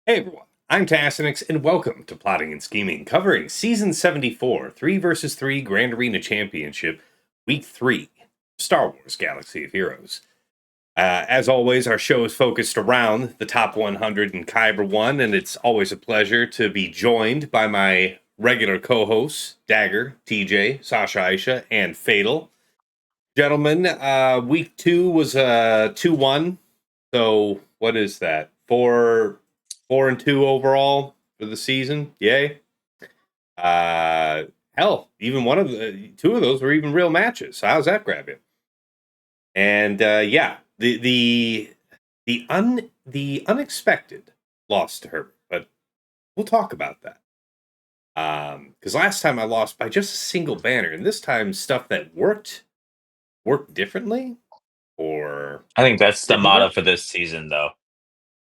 Hey everyone, I'm Tassinix, and welcome to Plotting and Scheming, covering Season 74, 3 versus 3 Grand Arena Championship, Week 3, Star Wars Galaxy of Heroes. As always, our show is focused around the top 100 in Kyber 1, and it's always a pleasure to be joined by my regular co-hosts, Dagger, TJ, Sasha Aisha, and Fatal. Gentlemen, Week 2 was 2-1, so what is that? 4-2 overall for the season. Yay. Uh Hell, even one of the two of those were even real matches. So how's that grab you? And yeah, the unexpected loss to Herbert, but we'll talk about that. Because last time I lost by just a single banner, and this time stuff that worked differently or I think that's the didn't motto work. for this season, though.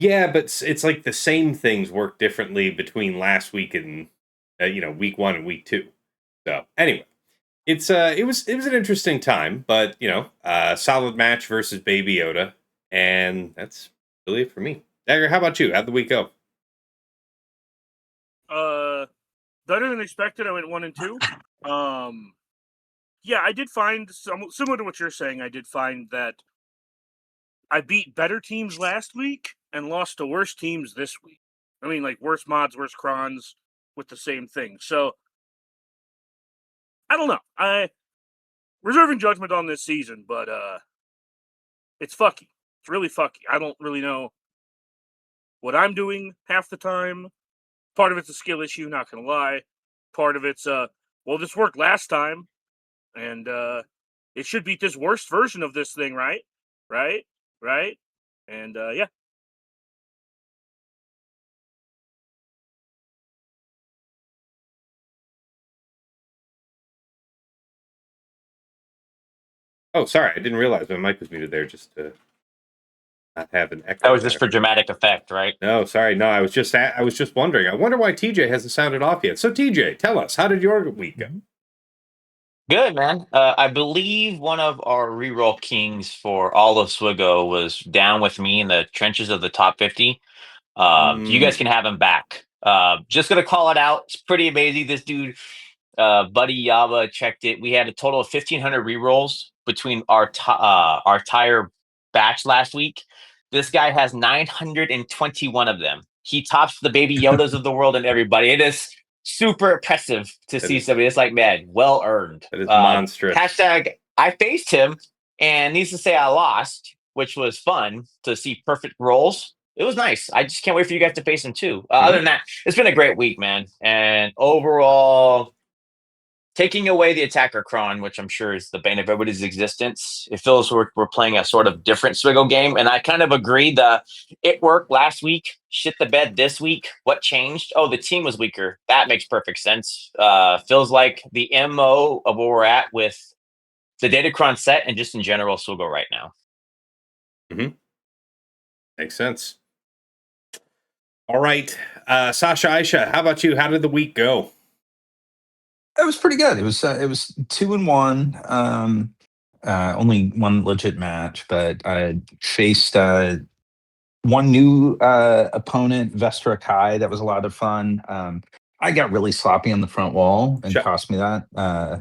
Yeah, but it's like the same things work differently between last week and week 1 and week 2. So anyway, it was an interesting time, but solid match versus Baby Yoda, and that's really it for me. Dagger, how about you? How'd the week go? Uh, Better than expected. I went 1-2. Yeah, I did find similar to what you're saying. I did find that I beat better teams last week and lost to worse teams this week. I mean, like worse mods, worse crons with the same thing. So I don't know. I reserving judgment on this season, but it's fucky. It's really fucky. I don't really know what I'm doing half the time. Part of it's a skill issue, not gonna lie. Part of it's well, this worked last time, and it should beat this worst version of this thing, right? Right? Right? And yeah. Oh, sorry, I didn't realize my mic was muted there. Just to not have an That echo was just there. for dramatic effect, right? No, sorry, no, I was just wondering. I wonder why TJ hasn't sounded off yet. So TJ, tell us, how did your week go? Good, man. I believe one of our reroll kings for all of Swigo was down with me in the trenches of the top 50. You guys Mm, can have him back. Just gonna call it out. It's pretty amazing. This dude, Buddy Yaba, checked it. We had a total of 1,500 rerolls between our entire batch last week. This guy has 921 of them. He tops the Baby Yodas of the world and everybody. It is super impressive to that see is somebody. It's like, man, well earned. that is monstrous. Hashtag I faced him, and needs to say I lost, which was fun to see perfect rolls. It was nice. I just can't wait for you guys to face him too. Other Mhm. than that, it's been a great week, man. And overall, taking away the attacker cron, which I'm sure is the bane of everybody's existence, it feels we're playing a sort of different Swiggle game. And I kind of agree that it worked last week, shit the bed this week. What changed? Oh, the team was weaker. That makes perfect sense. Feels like the MO of where we're at with the Datacron set and just in general Swiggle right now. Mhm. Makes sense. All right, Sasha Aisha, how about you? How did the week go? It was pretty good. It was 2-1. Only one legit match, but I faced one new opponent, Vestra Kai. That was a lot of fun. I got really sloppy on the front wall and Sh- cost me that.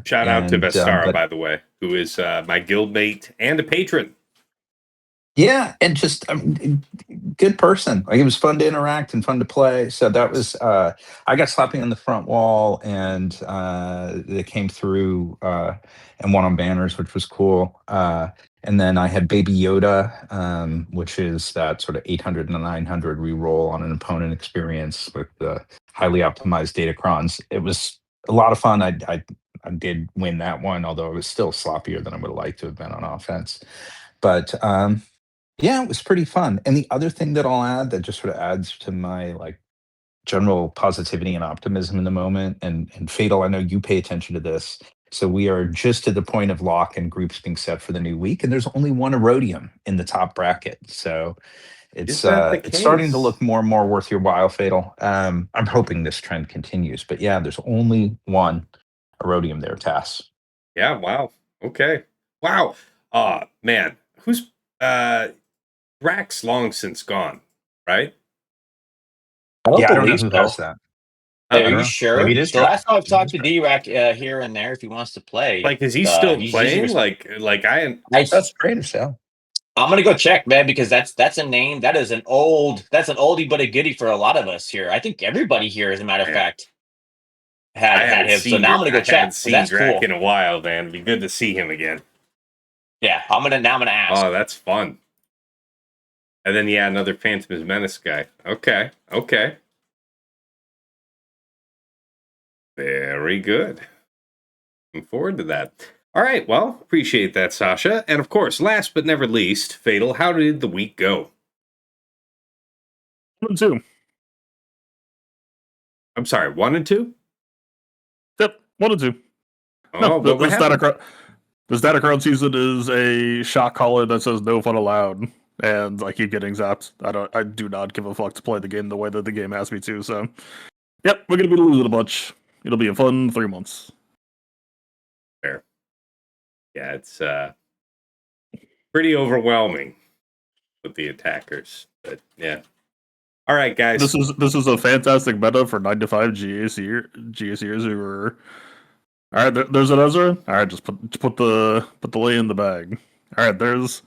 Shout out to And Vestara, but by the way, who is my guildmate and a patron. Yeah, and just good person. Like it was fun to interact and fun to play. So that was I got slapping on the front wall and they came through and won on banners, which was cool. And then I had Baby Yoda, which is that sort of 800 and 900 reroll on an opponent experience with the highly optimized data crons. It was a lot of fun. I did win that one, although it was still sloppier than I would have liked to have been on offense. But yeah, it was pretty fun. And the other thing that I'll add that just sort of adds to my like general positivity and optimism in the moment, and Fatal, I know you pay attention to this. So we are just at the point of lock and groups being set for the new week, and there's only one Erodium in the top bracket. So Is that the it's starting to case? look more and more worth your while, Fatal. I'm hoping this trend continues. But yeah, there's only one Erodium there, Tass. Yeah. Wow. Okay. Wow. Man, who's uh Drax long since gone, right? I don't Yeah, I don't know believe who so. has that. Are I don't you know. sure? Maybe it is The right. last time I've Maybe it talked is to right. D-Rack here and there, if he wants to play, Like, is he still he's usually playing? Like I That's great as hell. I'm gonna go check, man, because that's a name that is an oldie but a goodie for a lot of us here. I think everybody here, as a matter of Man. fact, had him. So now I'm gonna go I haven't check. So seen that's Drac cool. in a while, man. It'd be good to see him again. Yeah, I'm gonna ask. Oh, that's fun. And then another Phantom's Menace guy. Okay. Very good. Looking forward to that. All right, well, appreciate that, Sasha. And of course, last but never least, Fatal, how did the week go? 1 and 2. I'm sorry, 1 and 2? Yep, 1 and 2. Oh, No, what happened? this Datacron season is a shot caller that says no fun allowed, and I keep getting zapped. I do not give a fuck to play the game the way that the game asks me to. So, yep, we're gonna be losing a bunch. It'll be a fun 3 months. Fair. Yeah, it's pretty overwhelming with the attackers, but yeah. All right, guys. This is a fantastic meta for 9 to 5 GACers who are. All right, there's an Ezra. All right, just put the lay in the bag. All right, there's.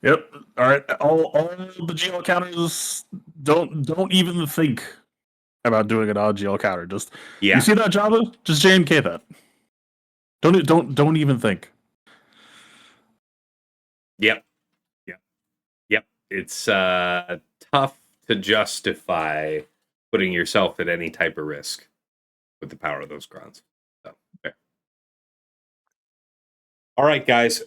Yep. All right. All the GL counters don't even think about doing an odd GL counter. Just Yeah. you see that Java? Just JNK that. Don't even think. Yep. It's tough to justify putting yourself at any type of risk with the power of those grunts. So, fair. All right, guys.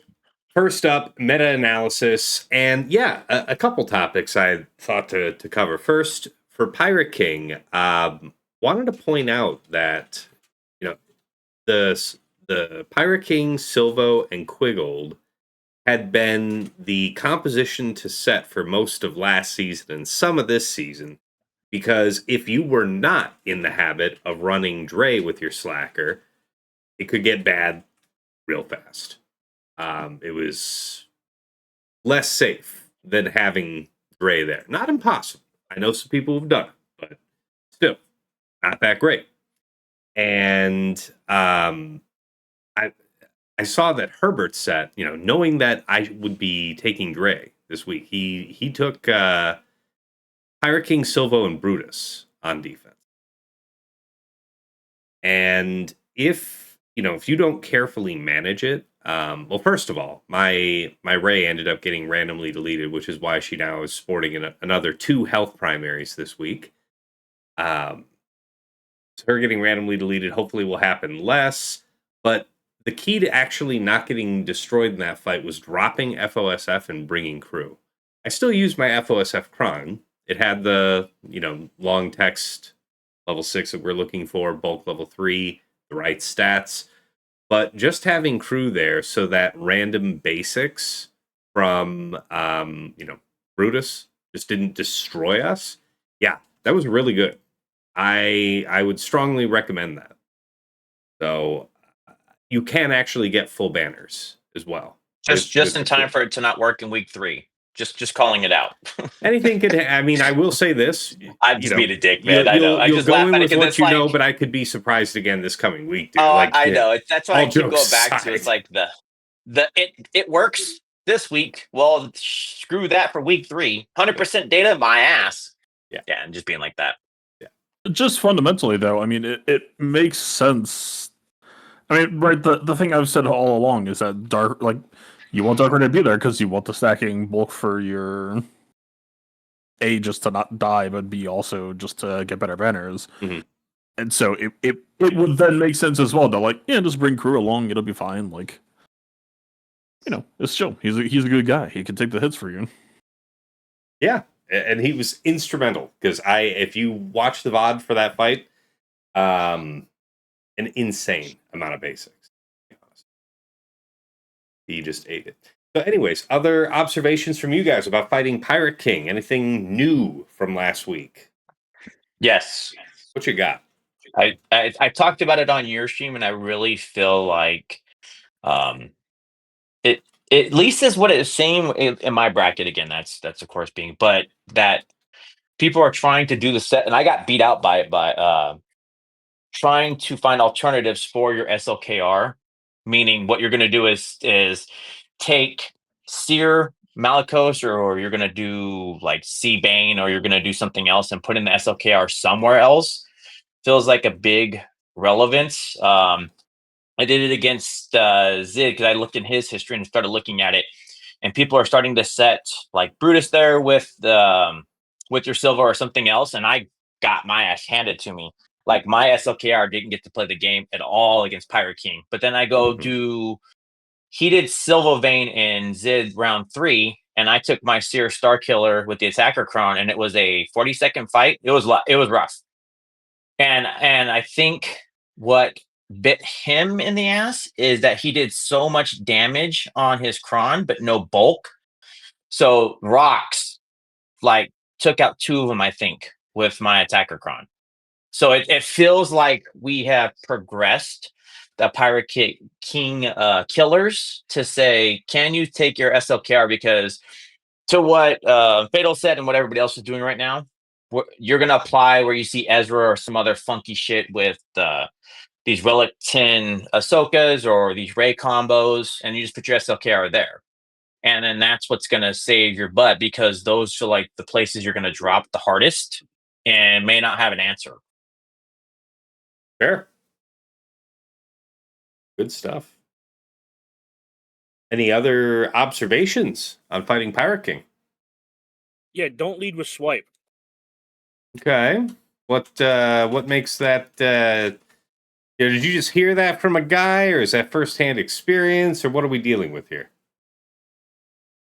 First up, meta-analysis, and a couple topics I thought to cover. First, for Pirate King, wanted to point out that the Pirate King, Silvo, and Quiggold had been the composition to set for most of last season and some of this season, because if you were not in the habit of running Dre with your Slacker, it could get bad real fast. It was less safe than having Dre there. Not impossible. I know some people have done it, but still not that great. And I saw that Herbert set, knowing that I would be taking Dre this week, he took Pirate King, Silvo, and Brutus on defense. And if you don't carefully manage it, well, first of all, my Ray ended up getting randomly deleted, which is why she now is sporting another 2 health primaries this week. So her getting randomly deleted hopefully will happen less, but the key to actually not getting destroyed in that fight was dropping FOSF and bringing crew. I still use my FOSF Cron. It had the, long text level 6 that we're looking for, bulk level 3, the right stats. But just having crew there so that random basics from, Brutus just didn't destroy us. Yeah, that was really good. I would strongly recommend that. So you can actually get full banners as well. Just in time for it to not work in week 3. Just calling it out. Anything could. I mean, I will say this. I'm just being a dick, man. I know. I You'll just go laugh in at it with because what it's you like, know, but I could be surprised again this coming week, dude. oh, I know. That's why I all keep going jokes back to. It's like it works this week. Well, screw that for week 3. 100% data, my ass. Yeah, and just being like that. Just fundamentally, though, I mean, it makes sense. I mean, right? The thing I've said all along is that you want Dark to be there because you want the stacking bulk for your A, just to not die, but B, also just to get better banners. Mm-hmm. And so it would then make sense as well to just bring crew along, it'll be fine. It's chill. He's a good guy. He can take the hits for you. Yeah, and he was instrumental because if you watch the VOD for that fight, an insane amount of basics. He just ate it. So anyways, other observations from you guys about fighting Pirate King? Anything new from last week? Yes. What you got? I talked about it on your stream, and I really feel like it at least is what it's saying in my bracket. Again, that's of course being, but that people are trying to do the set, and I got beat out by it by trying to find alternatives for your SLKR. Meaning, what you're going to do is take Seer Malicos, or you're going to do like Sea Bane, or you're going to do something else and put in the SLKR somewhere else. Feels like a big relevance. I did it against Zid because I looked in his history and started looking at it, and people are starting to set like Brutus there with your Silva or something else, and I got my ass handed to me. Like my SLKR didn't get to play the game at all against Pirate King, but then I go do. He did Silva Vein in Zid round 3, and I took my Seer Star Killer with the Attacker Cron, and it was a 40-second fight. It was rough, and I think what bit him in the ass is that he did so much damage on his Kron, but no bulk. So rocks like took out 2 of them, I think, with my Attacker Kron. So it feels like we have progressed the Pirate King killers to say, can you take your SLKR? Because to what Fatal said and what everybody else is doing right now, you're going to apply where you see Ezra or some other funky shit with these Relic 10 Ahsokas or these Ray combos, and you just put your SLKR there. And then that's what's going to save your butt, because those are like the places you're going to drop the hardest and may not have an answer. Fair. Good stuff. Any other observations on fighting Pirate King? Yeah, don't lead with swipe. Okay. What makes that? Did you just hear that from a guy, or is that firsthand experience, or what are we dealing with here?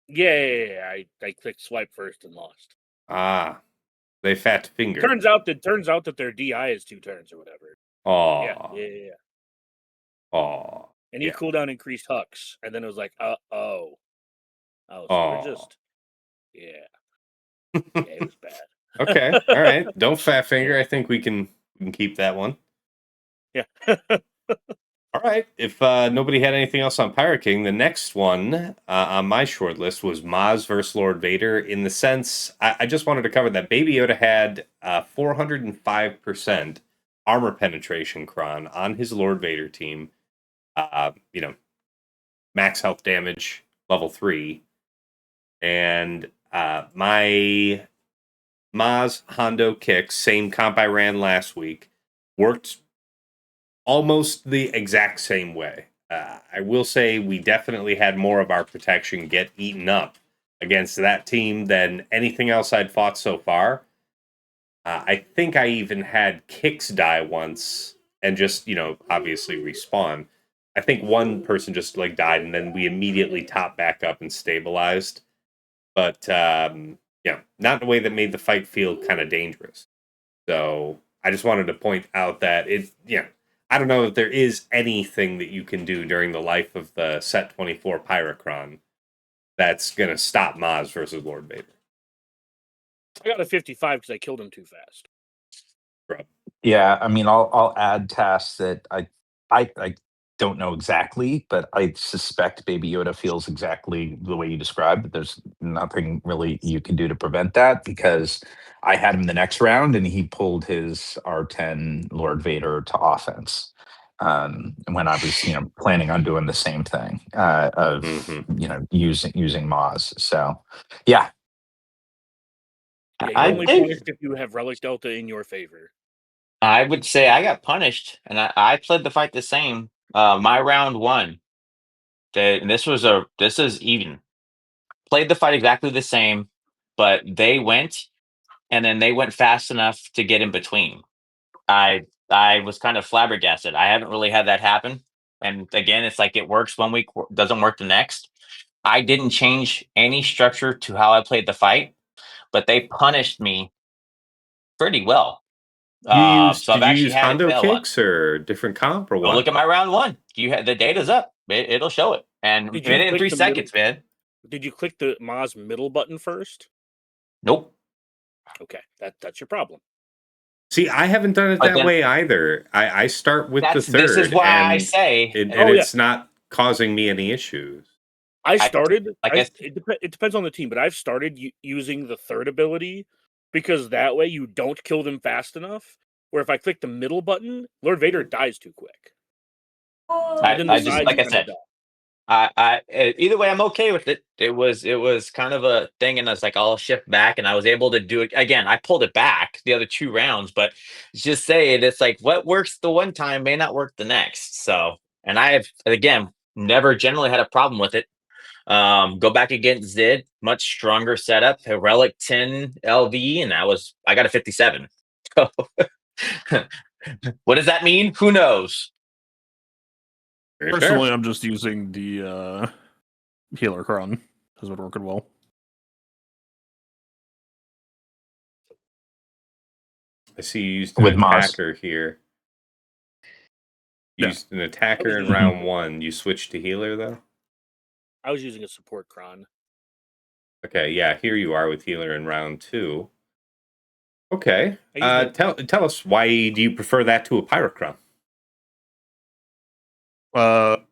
Yeah. I clicked swipe first and lost. Ah, they fat finger. Turns out that their DI is 2 turns or whatever. Oh. Yeah. Oh. And he cooldown increased Hux, and then it was like, so we're just, yeah, it was bad. Okay, all right. Don't fat finger. I think we can keep that one. Yeah. All right. If nobody had anything else on Pirate King, the next one on my short list was Maz versus Lord Vader. In the sense, I just wanted to cover that Baby Yoda had 405% armor penetration Kron on his Lord Vader team. Max health damage, level 3. And my Maz Hondo kicks, same comp I ran last week, worked almost the exact same way. I will say we definitely had more of our protection get eaten up against that team than anything else I'd fought so far. I think I even had kicks die once and just, obviously respawn. I think one person just like died and then we immediately topped back up and stabilized. But not in a way that made the fight feel kind of dangerous. So I just wanted to point out that I don't know if there is anything that you can do during the life of the S74 Pyrocron that's going to stop Maz versus Lord Vader. I got a 55 because I killed him too fast. Yeah, I mean, I'll add tasks that I don't know exactly, but I suspect Baby Yoda feels exactly the way you described. But there's nothing really you can do to prevent that, because I had him the next round and he pulled his R10 Lord Vader to offense. When I was, planning on doing the same thing of using Maz. So, yeah. Yeah, you're I only think punished if you have Relic Delta in your favor. I would say I got punished, and I played the fight the same. My round 1, and this is even. Played the fight exactly the same, but they went, and then they went fast enough to get in between. I was kind of flabbergasted. I haven't really had that happen. And again, it's like it works one week, doesn't work the next. I didn't change any structure to how I played the fight, but they punished me pretty well. So I've Did you actually use had it Hondo fail kicks or different comp or Go what? look at my round 1. The data's up. It'll show it. And Did it you in click 3 the seconds, man. Did you click the Maz middle button first? Nope. Okay, that's your problem. See, I haven't done it But that then- way either. I start with the third. This is why I and say it's not causing me any issues. I started. I guess- it depends on the team, but I've started using the third ability because that way you don't kill them fast enough. Where if I click the middle button, Lord Vader dies too quick. And then the I just, sides like I kinda said, die. either way, I'm okay with it. It was kind of a thing, and I was like, I'll shift back, and I was able to do it again. I pulled it back the other 2 rounds, but just saying, it's like what works the one time may not work the next. So, and I have again never generally had a problem with it. Go back against Zid, much stronger setup, a Relic 10 LV, and I got a 57. So, what does that mean? Who knows? Very Personally, fair. I'm just using the healer cron. Has been working well. I see you used an With Maz. attacker here. Yeah. Used an attacker in Mhm. round 1. You switched to healer, though? I was using a support cron. Okay, yeah, here you are with healer in round 2. Okay. I used Tell us, why do you prefer that to a Pyrocron?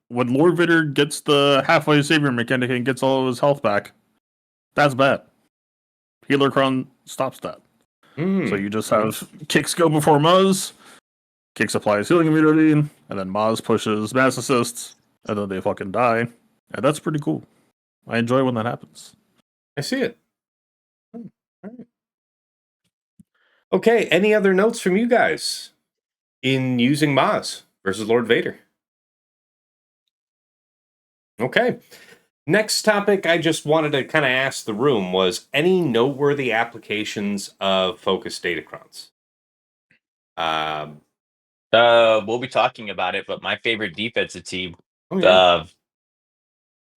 When Lord Vader gets the halfway savior mechanic and gets all of his health back, that's bad. Healer cron stops that. So you just have Kicks go before Maz, Kicks applies healing immunity, and then Maz pushes mass assists, and then they fucking die. And that's pretty cool. I enjoy when that happens. I see it. All right. Okay, any other notes from you guys in using Maz versus Lord Vader? Okay. Next topic I just wanted to kind of ask the room was any noteworthy applications of focused datacrons? We'll be talking about it, but my favorite defensive team, Oh, yeah.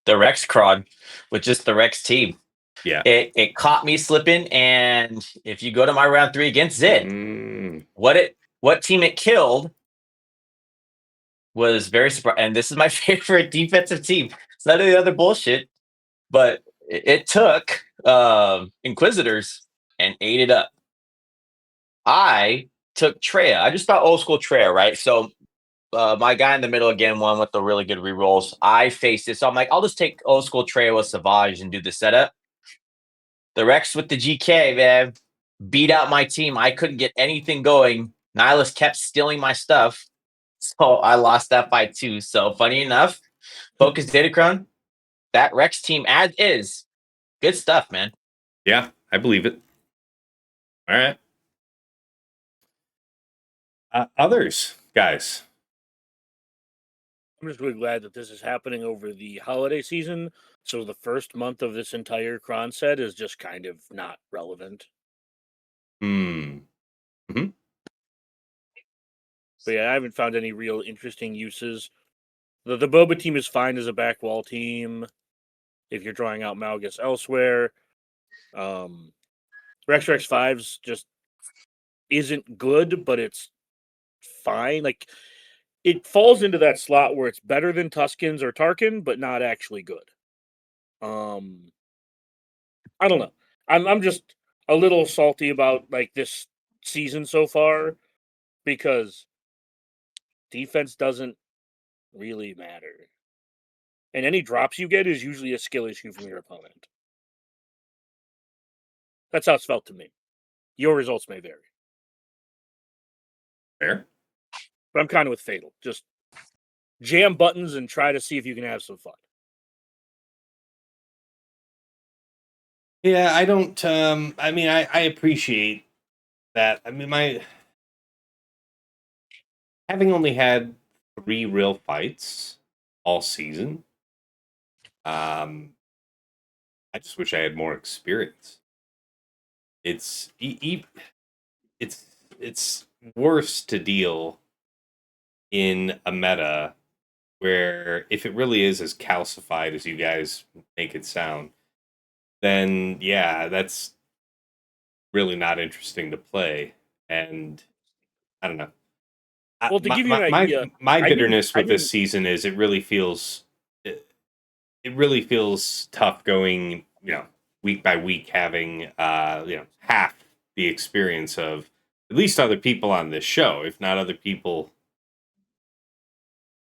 the Rex Cron, with just the Rex team. Yeah. It caught me slipping, and if you go to my round 3 against Zid, what team it killed was very surprising. And this is my favorite defensive team. It's none of the other bullshit, but it took Inquisitors and ate it up. I took Treya. I just thought old school Treya, right? So my guy in the middle again, one with the really good rerolls. I faced it, so I'm like, I'll just take old school Treya with Savage and do the setup. The Rex with the GK, man, beat out my team. I couldn't get anything going. Nihilus kept stealing my stuff, so I lost that fight too. So funny enough, Focus Datacron, that Rex team as is, good stuff, man. Yeah, I believe it. All right. Others, guys. I'm just really glad that this is happening over the holiday season. So the first month of this entire cron set is just kind of not relevant. Hmm. But yeah, I haven't found any real interesting uses. The Boba team is fine as a back wall team if you're drawing out Malgus elsewhere. Rex 5's just isn't good, but it's fine. Like, it falls into that slot where it's better than Tuskens or Tarkin, but not actually good. I don't know. I'm just a little salty about like this season so far because defense doesn't really matter. And any drops you get is usually a skill issue from your opponent. That's how it's felt to me. Your results may vary. Fair. But I'm kind of with Fatal. Just jam buttons and try to see if you can have some fun. Yeah, I don't. I mean, I appreciate that. I mean, having only had 3 real fights all season, I just wish I had more experience. It's it's worse to deal in a meta where if it really is as calcified as you guys make it sound, then yeah, that's really not interesting to play. And I don't know. Well, to give you an idea, My I didn't- bitterness I with this didn't- season is it really feels tough going, week by week, having half the experience of at least other people on this show, if not other people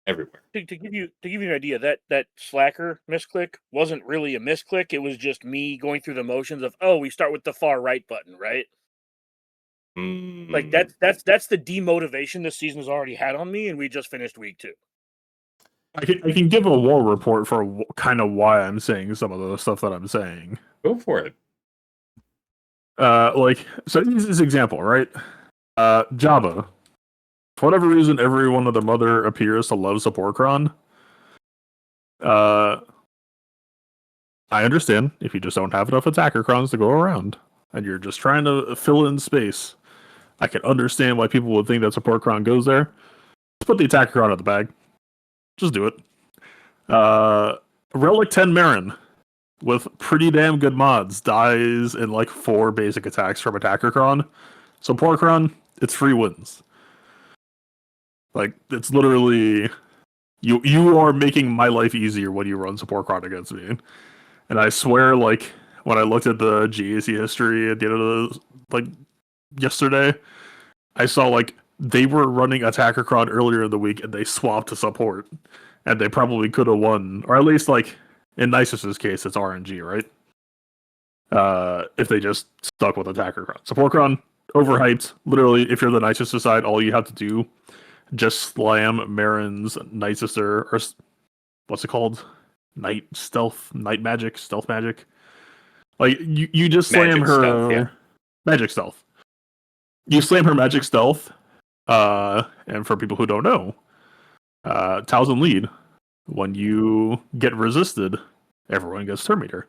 everywhere. To give you an idea, that slacker misclick wasn't really a misclick. It was just me going through the motions of, oh, we start with the far right button, right? Like that's the demotivation this season has already had on me, and we just finished week 2. I can give a war report for kind of why I'm saying some of the stuff that I'm saying. Go for it. So easiest example, right? Java. For whatever reason, everyone of the mother appears to love support cron. I understand if you just don't have enough attacker crons to go around, and you're just trying to fill in space. I can understand why people would think that support cron goes there. Just put the attacker cron in the bag. Just do it. Relic 10 Marin with pretty damn good mods dies in like 4 basic attacks from attacker cron. Support cron, it's free wins. Like, it's literally you are making my life easier when you run support cron against me. And I swear, like, when I looked at the GAC history at the end of yesterday, I saw like they were running attacker cron earlier in the week and they swapped to support. And they probably could have won, or at least like in Nisus's case, it's RNG, right? If they just stuck with attacker cron. Support cron, overhyped. Literally, if you're the Nisus side, all you have to do just slam Marin's Night Sister, or what's it called? Night magic, stealth magic. Like you just slam Magic her stealth, yeah. magic stealth. You slam her magic stealth, and for people who don't know, Thousand lead. When you get resisted, everyone gets Terminator.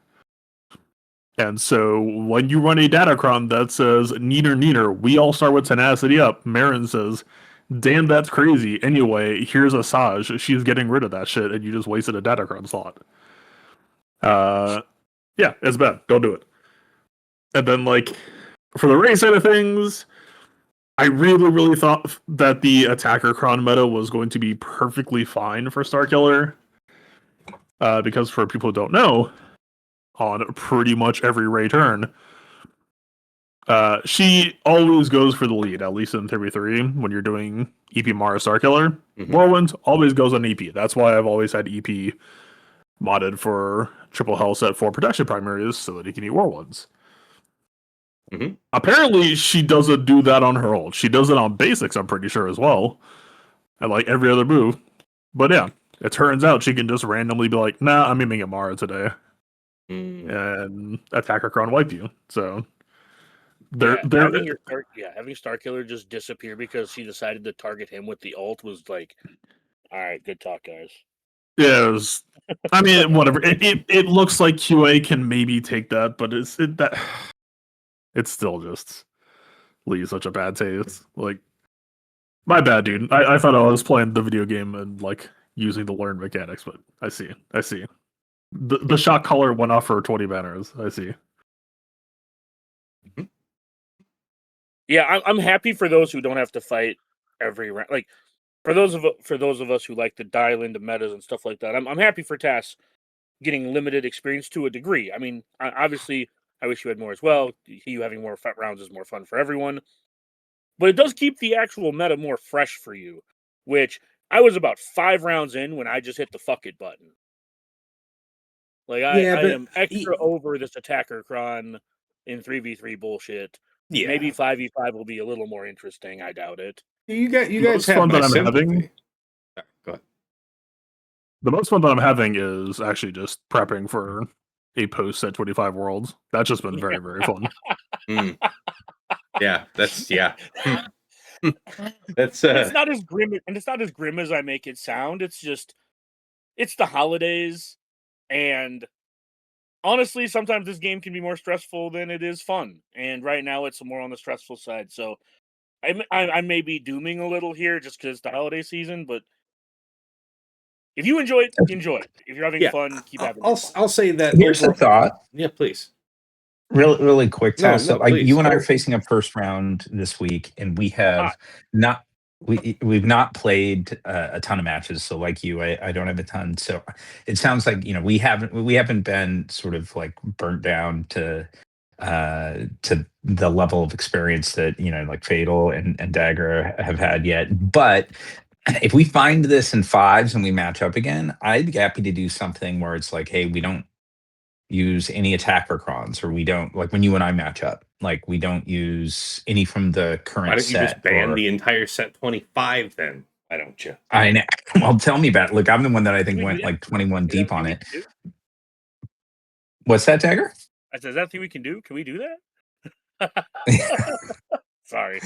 And so when you run a datacron that says neener, we all start with tenacity up. Marin says, damn, that's crazy. Anyway, here's a Saj. She's getting rid of that shit, and you just wasted a datacron slot. Yeah, it's bad. Don't do it. And then, like, for the race side of things, I really thought that the attacker cron meta was going to be perfectly fine for Starkiller. Because for people who don't know, on pretty much every Ray turn, she always goes for the lead, at least in 3v3 when you're doing EP Mara Starkiller. Mhm. Whirlwind always goes on EP. That's why I've always had EP modded for triple hell set 4 protection primaries so that he can eat Whirlwinds. Mhm. Apparently, she doesn't do that on her ult. She does it on basics, I'm pretty sure, as well. And like every other move. But yeah, it turns out she can just randomly be like, nah, I'm aiming at Mara today. And attacker cron wipe you. So having Starkiller just disappear because she decided to target him with the ult was like, all right, good talk, guys. Yeah, it was, I mean, whatever. It looks like QA can maybe take that, but it's still just leaves such a bad taste. Like, my bad, dude. I thought I was playing the video game and like using the learned mechanics, but I see. The shot color went off for 20 banners. I see. Yeah, I'm happy for those who don't have to fight every round. Like for those of us who like to dial into metas and stuff like that, I'm happy for Tass getting limited experience to a degree. I mean, obviously, I wish you had more as well. You having more rounds is more fun for everyone, but it does keep the actual meta more fresh for you. Which I was about 5 rounds in when I just hit the fuck it button. Like I am extra over this attacker cron in 3v3 bullshit. Yeah. Maybe 5v5 will be a little more interesting. I doubt it. You guys have my sympathy. Go ahead. The most fun that I'm having is actually just prepping for a post set 25 worlds. That's just been very, very fun. Yeah, that's It's not as grim, and it's not as grim as I make it sound. It's just it's the holidays, and honestly, sometimes this game can be more stressful than it is fun. And right now, it's more on the stressful side. So I may be dooming a little here just because it's the holiday season, but if you enjoy it, enjoy it. If you're having fun, keep having fun. I'll say that. Here's a thought. Yeah, please. Really quick, Tess. No, so, like, please, you and I are facing a first round this week, and we have we've not played a ton of matches. So, like you, I don't have a ton. So, it sounds like we haven't been sort of like burnt down to the level of experience that like Fatal and Dagger have had yet. But if we find this in 5s and we match up again, I'd be happy to do something where it's like, hey, we don't use any attacker crons, or we don't, like when you and I match up, like we don't use any from the Why current don't you just set. ban Or the entire set 25 then? Why don't you? I know. Well, tell me about it. Look, I'm the one that I think We do went that? like 21 Is that deep a thing on we it. can do? What's that, Dagger? I said, is that a thing we can do? Can we do that? Sorry.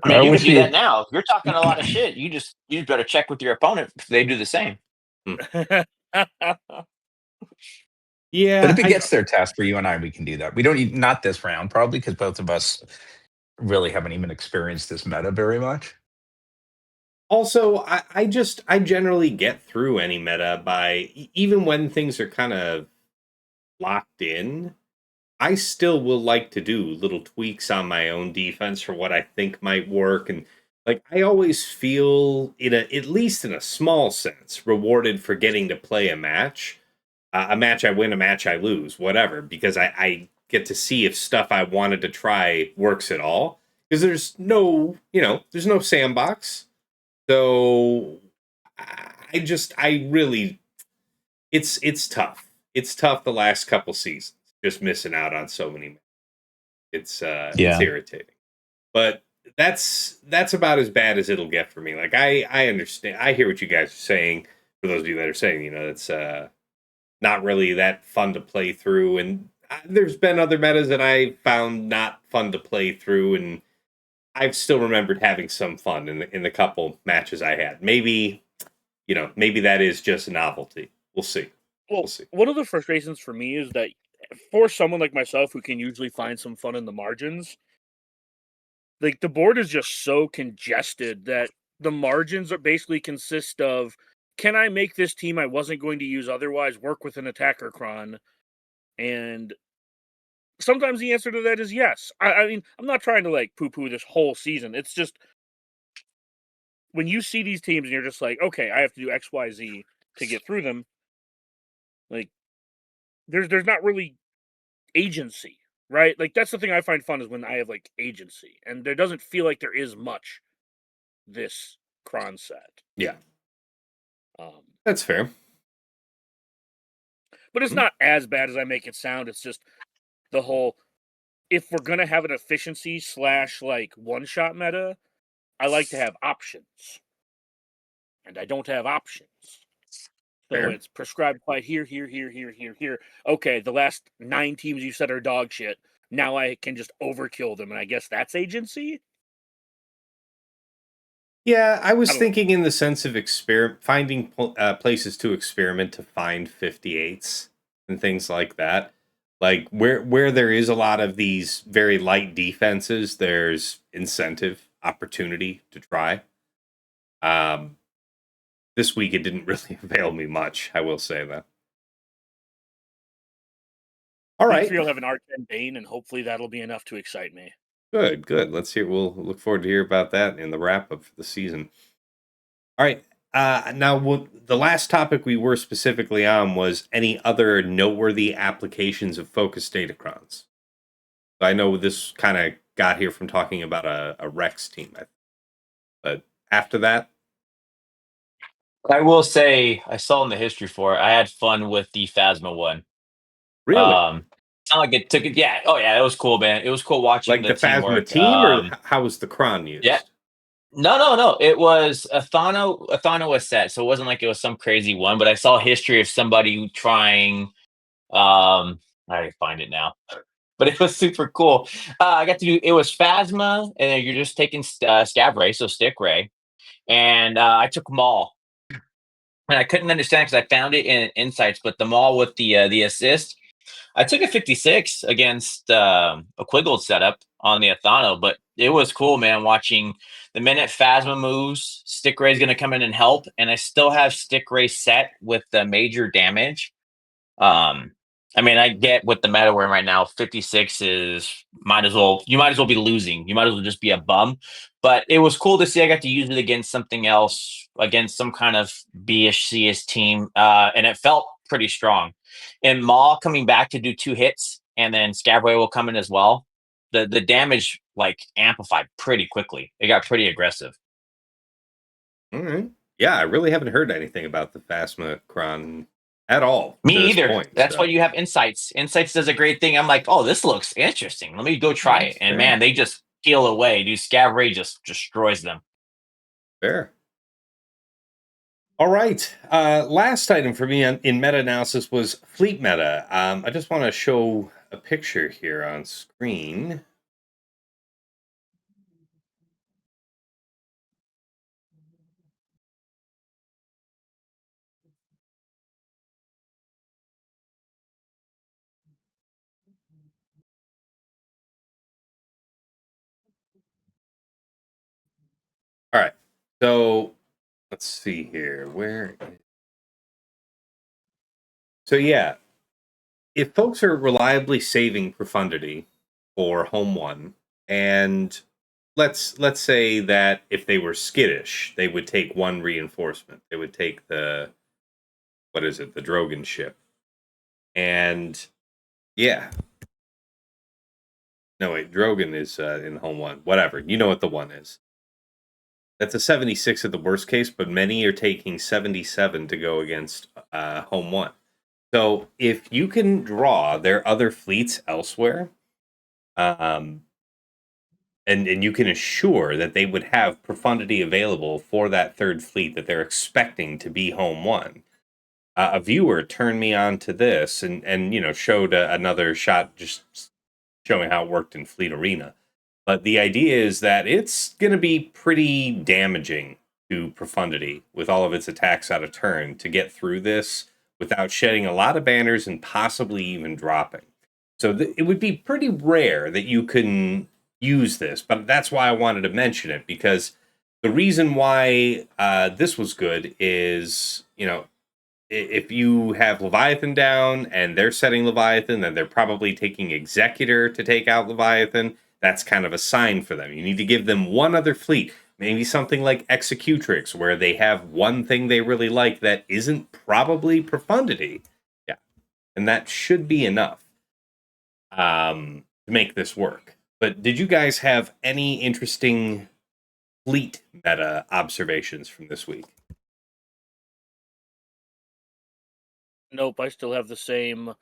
I mean, I you can wish do we that now. You're talking a lot of shit. You just better check with your opponent if they do the same. Yeah, But if it gets their test for you and I, we can do that. We don't need, not this round, probably, because both of us really haven't even experienced this meta very much. also, I generally get through any meta by, even when things are kind of locked in, I still will like to do little tweaks on my own defense for what I think might work. And like, I always feel, at least in a small sense, rewarded for getting to play a match. A match I win, a match I lose, whatever, because I get to see if stuff I wanted to try works at all. Because there's no, there's no sandbox. So I really, it's tough. It's tough the last couple seasons, just missing out on so many. It's irritating, but that's about as bad as it'll get for me. Like I understand, I hear what you guys are saying. For those of you that are saying, it's not really that fun to play through, and there's been other metas that I found not fun to play through, and I've still remembered having some fun in the couple matches I had. Maybe maybe that is just a novelty. We'll see. Well, We'll see. one of the frustrations for me is that for someone like myself who can usually find some fun in the margins, like the board is just so congested that the margins are basically consist of, can I make this team I wasn't going to use otherwise work with an attacker cron? And sometimes the answer to that is yes. I mean, I'm not trying to like poo-poo this whole season. It's just when you see these teams and you're just like, okay, I have to do X, Y, Z to get through them. Like, there's not really agency, right? Like that's the thing I find fun is when I have like agency, and there doesn't feel like there is much this cron set. Yeah, Um, that's fair. but it's not as bad as I make it sound. It's just the whole, if we're gonna have an efficiency / like one shot meta, I like to have options, and I don't have options. So Fair. it's prescribed by here. Okay, the last 9 teams you said are dog shit. Now I can just overkill them, and I guess that's agency. Yeah, I was I don't know. thinking in the sense of finding places to experiment to find 58s and things like that. Like where there is a lot of these very light defenses, there's incentive, opportunity to try. This week it didn't really avail me much, I will say that. All Week right. 3 will have an R10 Bane, and hopefully that'll be enough to excite me. Good. Let's hear. We'll look forward to hear about that in the wrap up for the season. All right. Now, the last topic we were specifically on was any other noteworthy applications of focus datacrons. I know this kind of got here from talking about a Rex team, but after that, I will say I saw in the history for it. I had fun with the Phasma one. really, It's not like it took it. Yeah. Oh yeah, it was cool, man. It was cool watching like the the Phasma teamwork. team, or how was the cron used? Yeah. No. It was Athano was set, so it wasn't like it was some crazy one. But I saw history of somebody trying. I find it now, but it was super cool. I got to do it was Phasma, and then you're just taking Scab Ray, so Stick Ray, and I took Maul. And I couldn't understand because I found it in Insights, but the Maul with the assist, I took a 56 against a Quiggled setup on the Athano, but it was cool, man, watching the minute Phasma moves, Stick Ray's going to come in and help, and I still have Stick Ray set with the major damage. I mean, I get with the meta we're in right now, 56 is you might as well be losing. You might as well just be a bum. But it was cool to see I got to use it against something else, against some kind of B-ish CS team, and it felt pretty strong. And Maw coming back to do 2 hits, and then Scabway will come in as well. The damage like amplified pretty quickly. It got pretty aggressive. All right. Yeah, I really haven't heard anything about the Phasmacron at all. Me to this either. point, That's so. why you have Insights. Insights does a great thing. I'm like, oh, this looks interesting. Let me go try it. And Fair. man, they just peel away. Dude, Scav Ray just destroys them. Fair. All right. Last item for me in meta-analysis was fleet meta. I just want to show a picture here on screen. All right. So let's see here. So yeah, if folks are reliably saving profundity for home one, and let's say that if they were skittish, they would take one reinforcement. They would take the the Drogon ship. And yeah. No, wait, Drogon is in home one. Whatever. You know what the one is. That's a 76 at the worst case, but many are taking 77 to go against home one. So if you can draw their other fleets elsewhere, and you can assure that they would have profundity available for that third fleet that they're expecting to be home one. A viewer turned me on to this and showed another shot just showing how it worked in Fleet Arena. But the idea is that it's going to be pretty damaging to profundity with all of its attacks out of turn to get through this without shedding a lot of banners and possibly even dropping. So it would be pretty rare that you can use this, but that's why I wanted to mention it, because the reason why this was good is, if you have Leviathan down and they're setting Leviathan, then they're probably taking Executor to take out Leviathan. That's kind of a sign for them. You need to give them one other fleet, maybe something like Executrix, where they have one thing they really like that isn't probably profundity. Yeah. And that should be enough to make this work. But did you guys have any interesting fleet meta observations from this week? Nope, I still have the same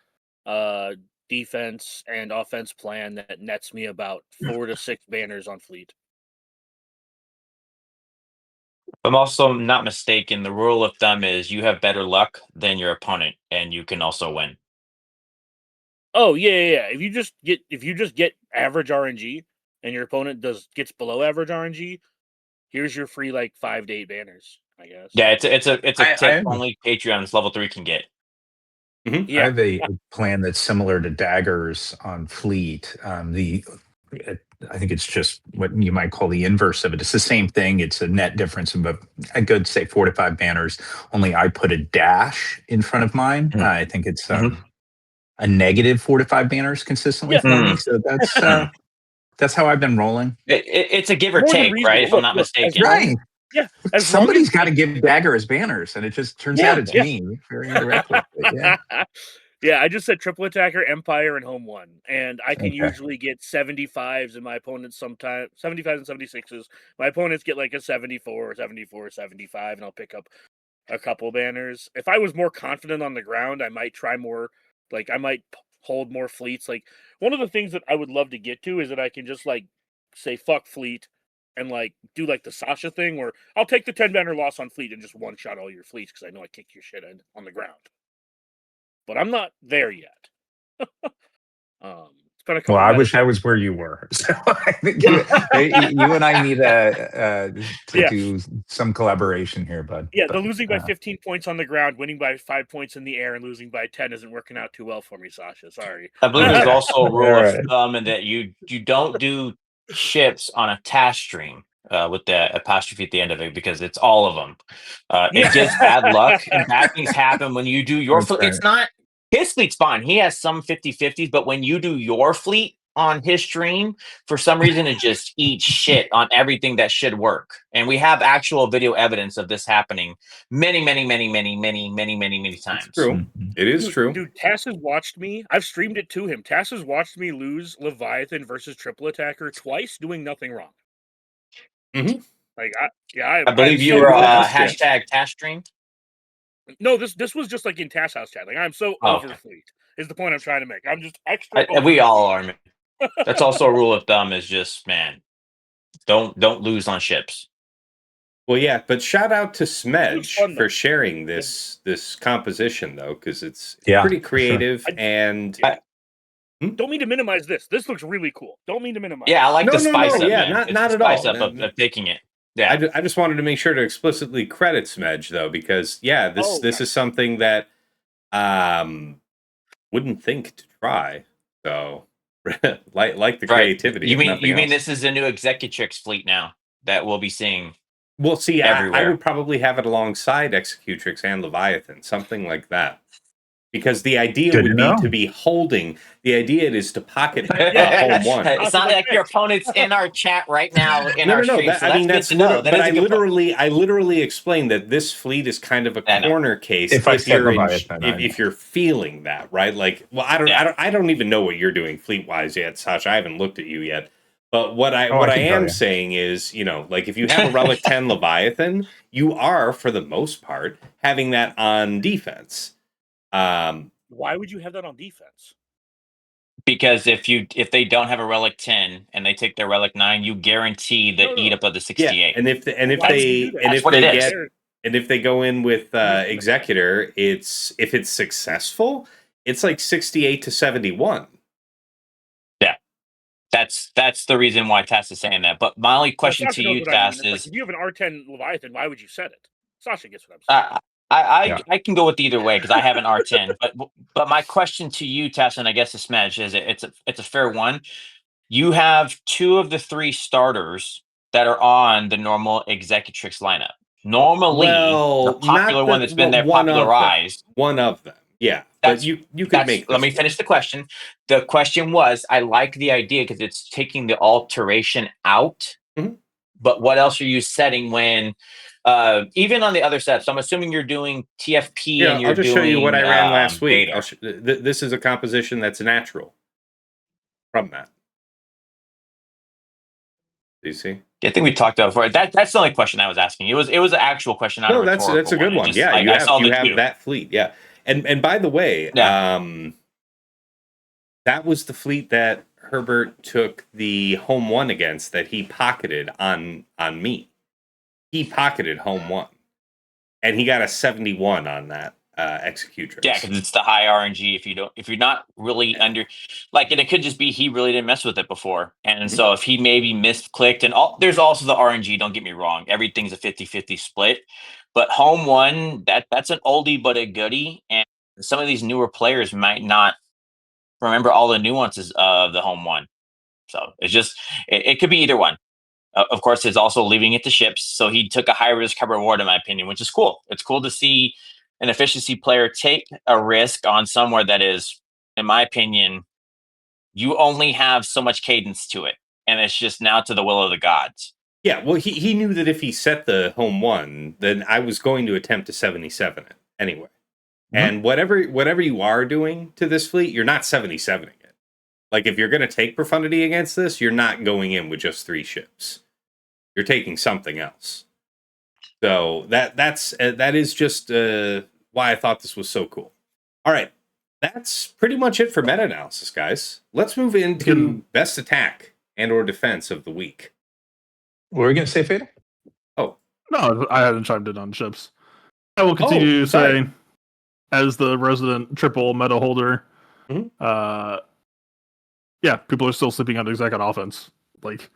defense and offense plan that nets me about 4 to 6 banners on fleet. I'm also not mistaken. The rule of thumb is you have better luck than your opponent, and you can also win. Oh yeah. If you just get average RNG and your opponent gets below average RNG, here's your free like 5 to 8 banners, I guess. Yeah, it's a I tip have- only Patreon's level 3 can get. I have a plan that's similar to Daggers on Fleet. I think it's just what you might call the inverse of it. It's the same thing. It's a net difference of a good, say, 4 to 5 banners. Only I put a dash in front of mine. Mhm. I think it's a negative 4 to 5 banners consistently Yeah. for me. So that's how I've been rolling. It's a give or More than take, right? reasonable. If I'm not Look, as mistaken. Right. Yeah. As long Somebody's as got to give Dagger as banners, and it just turns out it's me very indirectly. But yeah. Yeah, I just said triple attacker, Empire, and home one, and I can Okay. usually get 75s, and my opponents sometimes 75s and 76s. My opponents get like a 74 or 74 or 75, and I'll pick up a couple banners. If I was more confident on the ground, I might try more. Like I might hold more fleets. Like one of the things that I would love to get to is that I can just like say fuck fleet and like do like the Sasha thing, where I'll take the 10 banner loss on fleet and just one shot all your fleets because I know I kick your shit in on the ground. But I'm not there yet. It's been a couple. Well, I wish I was where you were. So I think you and I need to do some collaboration here, bud. Yeah, the losing by 15 points on the ground, winning by 5 points in the air, and losing by 10 isn't working out too well for me, Sasha. Sorry. I believe there's also a rule Alright. of thumb in that you don't do ships on a task stream with the apostrophe at the end of it, because it's all of them. It gives bad luck, and bad things happen when you do your That's fleet. right. It's not his fleet's fine. He has some 50-50s, but when you do your fleet on his stream, for some reason it just eats shit on everything that should work. And we have actual video evidence of this happening many times. It's true. It is true. Dude, Tass has watched me. I've streamed it to him. Tass has watched me lose Leviathan versus triple attacker twice, doing nothing wrong. Mm-hmm. Like, I believe you were hashtag Tash Stream. No, this was just like in Tash House chat. Like, I'm so over fleet. Is the point I'm trying to make? I'm just extra. We all are. Man. That's also a rule of thumb. Is just don't lose on ships. Well, yeah, but shout out to It was Smedge fun, for though. sharing this composition though, because it's Yeah, pretty for sure. creative and Don't mean to minimize this. This looks really cool. Don't mean to minimize. Yeah, I like the spice up, yeah, man. not it's at the spice all. up of taking it. Yeah, I just wanted to make sure to explicitly credit Smedge though, because yeah, this is something that wouldn't think to try. So like the creativity. You mean this is a new Executrix fleet now that we'll be seeing? Well, see, everywhere. I would probably have it alongside Executrix and Leviathan, something like that. Because the idea Good would to be know. to be holding. The idea is to pocket home one. It's not like your opponent's in our chat right now in our stream. That, so I mean, that's that's good to know. but I literally explained that this fleet is kind of a corner case If you're feeling that, right? Like, well, I don't even know what you're doing fleet wise yet, Sasha. I haven't looked at you yet. But what I am saying is, like if you have a Relic 10 Leviathan, you are for the most part having that on defense. Why would you have that on defense? Because if they don't have a Relic 10 and they take their Relic 9, you guarantee the eat up of the 68. Yeah, and if they go in with Executor, if it's successful, it's like 68 to 71. Yeah. That's the reason why Tass is saying that. But my only question to you, Tass, is if you have an R10 Leviathan, why would you set it? Sasha gets what I'm saying. I can go with either way because I have an R10. But my question to you, Tass, and I guess the Smash is it's a fair one. You have 2 of the 3 starters that are on the normal Executrix lineup. Normally, the popular one that's been there popularized. One of them, yeah. But you could make. Let me finish the question. The question was, I like the idea because it's taking the alteration out. Mm-hmm. But what else are you setting when? Even on the other sets, so I'm assuming you're doing TFP and you're I'll just show you what I ran last week. This is a composition that's natural from that. Do you see? I think we talked about it before. That's the only question I was asking. It was an actual question. Not a that's a good one. Just, yeah, you have that fleet. Yeah, and by the way, that was the fleet that Herbert took the home one against that he pocketed on me. He pocketed home one, and he got a 71 on that Executrix. Yeah, because it's the high RNG. If you're not really under, like, and it could just be he really didn't mess with it before, and so if he maybe misclicked, and there's also the RNG. Don't get me wrong, everything's a 50-50 split, but home one that's an oldie but a goodie, and some of these newer players might not remember all the nuances of the home one. So it's just it could be either one. Of course, there's also leaving it to ships. So he took a high risk, high reward, in my opinion, which is cool. It's cool to see an efficiency player take a risk on somewhere that is, in my opinion, you only have so much cadence to it. And it's just now to the will of the gods. Yeah, well, he knew that if he set the home one, then I was going to attempt to 77 it anyway. And whatever you are doing to this fleet, you're not 77ing it. Like, if you're going to take profundity against this, you're not going in with just 3 ships. You're taking something else. So that is just why I thought this was so cool. All right, that's pretty much it for meta-analysis, guys. Let's move into best attack and or defense of the week. What were we going to say, Fatal? Oh. No, I hadn't chimed in on ships. I will continue to say, as the resident triple meta holder, yeah, people are still sleeping on exec on offense. Like,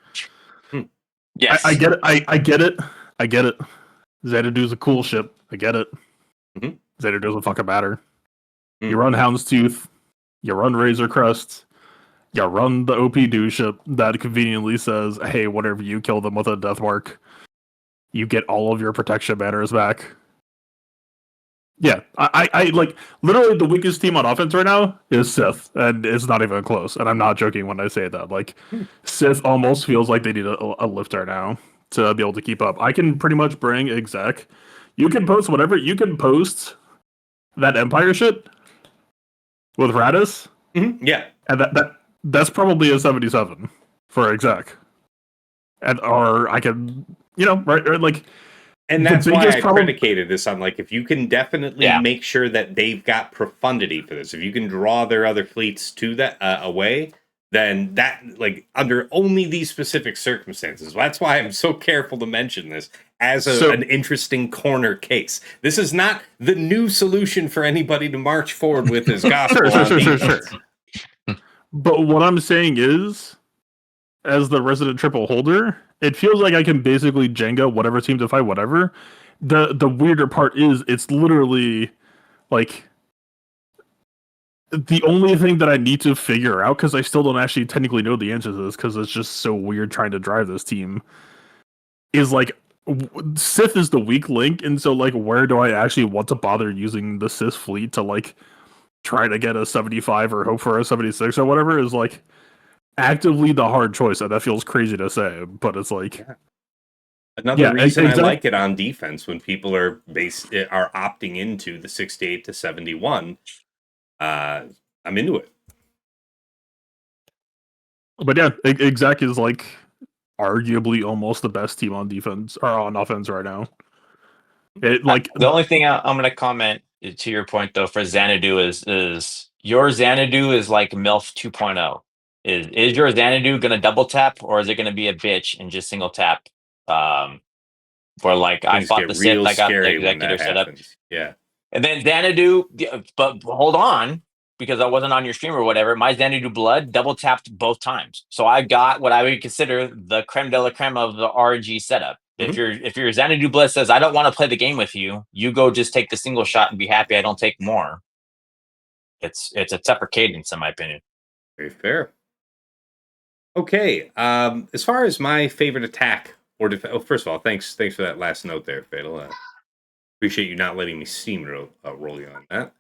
yes, I get it. I get it. I get it. Xanadu's a cool ship. I get it. Xanadu doesn't fucking matter. You run Houndstooth. You run Razor Crest. You run the OP Do ship that conveniently says, hey, whatever you kill them with a death mark, you get all of your protection banners back. Yeah, I like literally the weakest team on offense right now is Sith, and it's not even close. And I'm not joking when I say that. Like, Sith almost feels like they need a lifter now to be able to keep up. I can pretty much bring exec. You can post whatever. You can post that Empire shit with Radis. Yeah, and that's probably a 77 for exec. And or I can right, like. And The that's why biggest I problem- predicated this on, like, if you can definitely make sure that they've got profundity for this, if you can draw their other fleets to that away, then that, like, under only these specific circumstances. That's why I'm so careful to mention this as an interesting corner case. This is not the new solution for anybody to march forward with as gospel. Sure. But what I'm saying is, as the resident triple holder, it feels like I can basically Jenga whatever team to fight whatever. The weirder part is it's literally like the only thing that I need to figure out, because I still don't actually technically know the answer to this because it's just so weird trying to drive this team, is like Sith is the weak link, and so like where do I actually want to bother using the Sith fleet to like try to get a 75 or hope for a 76 or whatever is like actively the hard choice. And that feels crazy to say, but it's like another reason I like it on defense when people are opting into the 68 to 71. I'm into it. But yeah, Exec is like arguably almost the best team on defense or on offense right now. It like the only thing I'm going to comment to your point though for Xanadu is your Xanadu is like MILF 2.0. Is your Xanadu going to double tap, or is it going to be a bitch and just single tap? For like I fought the Sith, I got the executor set up. Yeah. And then Xanadu, but hold on, because I wasn't on your stream or whatever, my Xanadu blood double tapped both times. So I got what I would consider the creme de la creme of the RNG setup. Mm-hmm. If your Xanadu blood says I don't want to play the game with you, you go just take the single shot and be happy I don't take more. It's a separate cadence in my opinion. Very fair. Okay. As far as my favorite attack or first of all, thanks for that last note there, Fatal. Appreciate you not letting me steamroll you on that.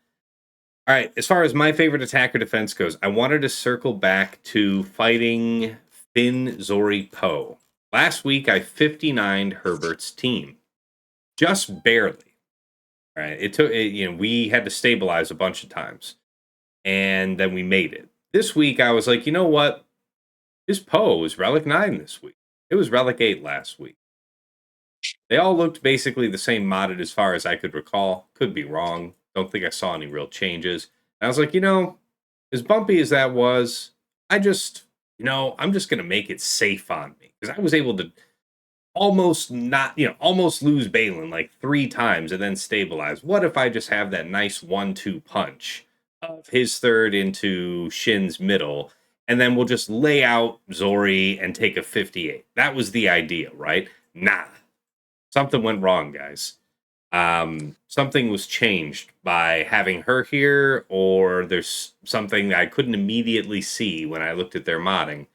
All right, as far as my favorite attack or defense goes, I wanted to circle back to fighting Finn Zori Poe. Last week, I 59'd Herbert's team. Just barely. All right, it took, we had to stabilize a bunch of times. And then we made it. This week, I was like, you know what? This Poe was Relic 9 this week. It was Relic 8 last week. They all looked basically the same modded as far as I could recall. Could be wrong. Don't think I saw any real changes. And I was like, as bumpy as that was, I'm just going to make it safe on me. Because I was able to almost lose Balin like 3 times and then stabilize. What if I just have that nice 1-2 punch of his third into Shin's middle, and then we'll just lay out Zori and take a 58. That was the idea, right? Nah. Something went wrong, guys. Something was changed by having her here, or there's something that I couldn't immediately see when I looked at their modding.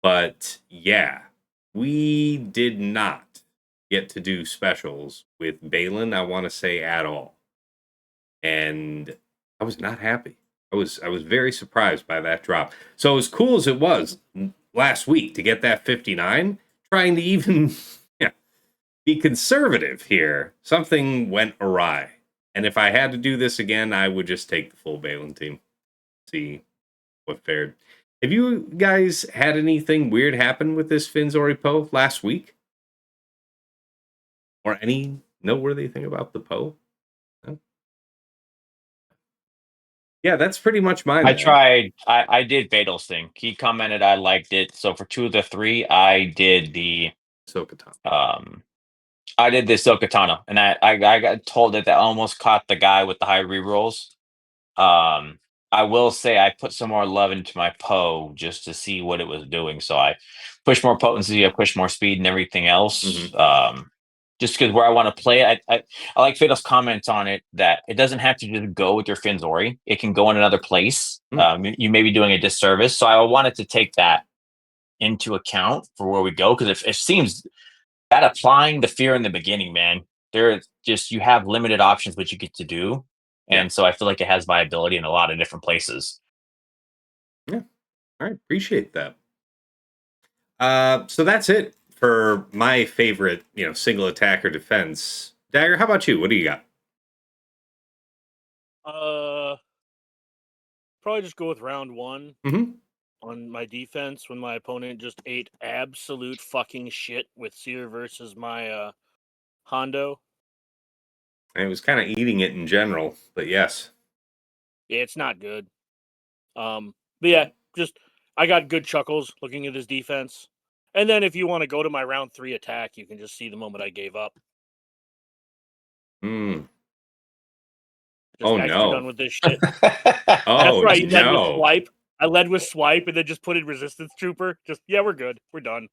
But yeah, we did not get to do specials with Balin, I want to say, at all. And I was not happy. I was very surprised by that drop. So as cool as it was last week to get that 59, trying to even be conservative here, something went awry. And if I had to do this again, I would just take the full Balin team. See what fared. Have you guys had anything weird happen with this Finn Zori Poe last week? Or any noteworthy thing about the Poe? No? Yeah, that's pretty much mine. I did Fatal's thing. He commented I liked it. So for 2 of the 3, I did the Ahsoka. I did the Ahsoka, and I got told that almost caught the guy with the high rerolls. I will say I put some more love into my Poe just to see what it was doing. So I pushed more potency, I pushed more speed and everything else. Mm-hmm. Just because where I want to play it, I like Fatal's comments on it that it doesn't have to just go with your Finn Zori. It can go in another place. You may be doing a disservice. So I wanted to take that into account for where we go, because it seems that applying the fear in the beginning, man, you have limited options what you get to do. And so I feel like it has viability in a lot of different places. Yeah. All right. Appreciate that. So that's it for my favorite, single attack or defense. Dagger, how about you? What do you got? Probably just go with round 1. Mm-hmm. on my defense when my opponent just ate absolute fucking shit with Seer versus my Hondo. And it was kind of eating it in general, but yes. Yeah, it's not good. But yeah, just I got good chuckles looking at his defense. And then if you want to go to my round 3 attack, you can just see the moment I gave up. Mm. Just Oh, guys, no. we're done with this shit. Oh, That's right. He led with no. swipe. I led with swipe and then just put in resistance trooper. Just yeah, we're good. We're done.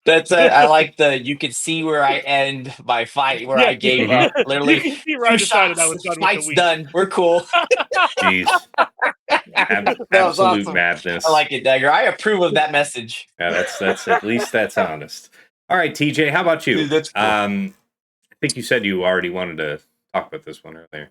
That's I like the you can see where I end my fight, where I gave up. You Literally, can see where I 2 decided I shots, was done with the fight's week. done. We're cool. Jeez. That was Absolute awesome. madness. I like it, Dagger. I approve of that message. Yeah, that's at least that's honest. All right, TJ, how about you? Dude, that's cool. I think you said you already wanted to talk about this one earlier.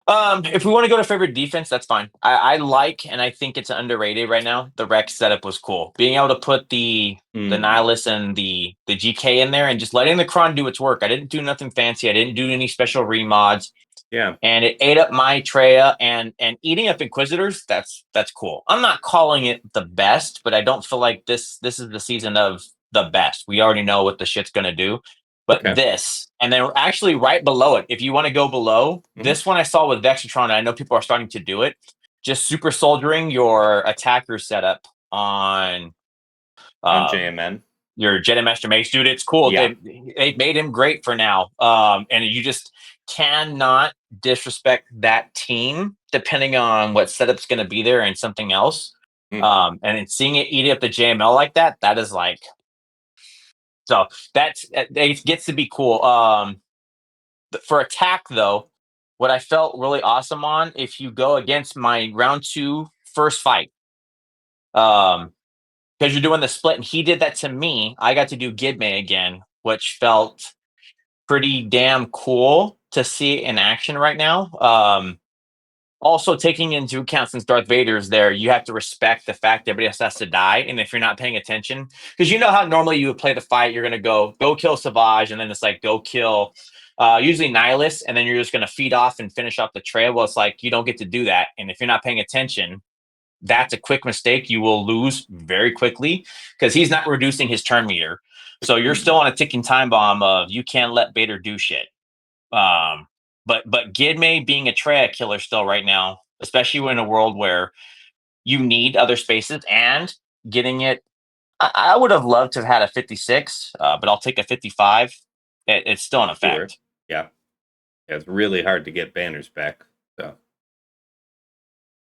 If we want to go to favorite defense, that's fine. I like, and I think it's underrated right now. The Rex setup was cool. Being able to put the Nihilus and the GK in there and just letting the Kron do its work. I didn't do nothing fancy. I didn't do any special remods. Yeah. And it ate up my Treya and eating up Inquisitors. That's cool. I'm not calling it the best, but I don't feel like this is the season of the best. We already know what the shit's gonna do. But Okay. this, and then actually right below it, if you want to go below, this one I saw with Vexatron, and I know people are starting to do it, just super soldiering your attacker setup on JMN. Your Jedi Master Mage, dude. It's cool. Yeah. They made him great for now. And you just cannot disrespect that team depending on what setup's going to be there and something else. And then seeing it eat up the JML like that, that is like, so it gets to be cool. For attack though, what I felt really awesome on, if you go against my round 2 first fight, because you're doing the split, and he did that to me. I got to do Gidme again, which felt pretty damn cool to see in action right now. Also, taking into account since Darth Vader's there, you have to respect the fact that everybody else has to die. And if you're not paying attention, because you know how normally you would play the fight, you're going to go kill Savage, and then it's like go kill usually Nihilus, and then you're just going to feed off and finish off the trail. Well, it's like you don't get to do that. And if you're not paying attention, that's a quick mistake. You will lose very quickly because he's not reducing his turn meter. So you're still on a ticking time bomb of you can't let Vader do shit. But Gidme being a Treya killer still right now, especially in a world where you need other spaces and getting it. I would have loved to have had a 56, but I'll take a 55. It's still in effect. Sure. Yeah. It's really hard to get banners back. So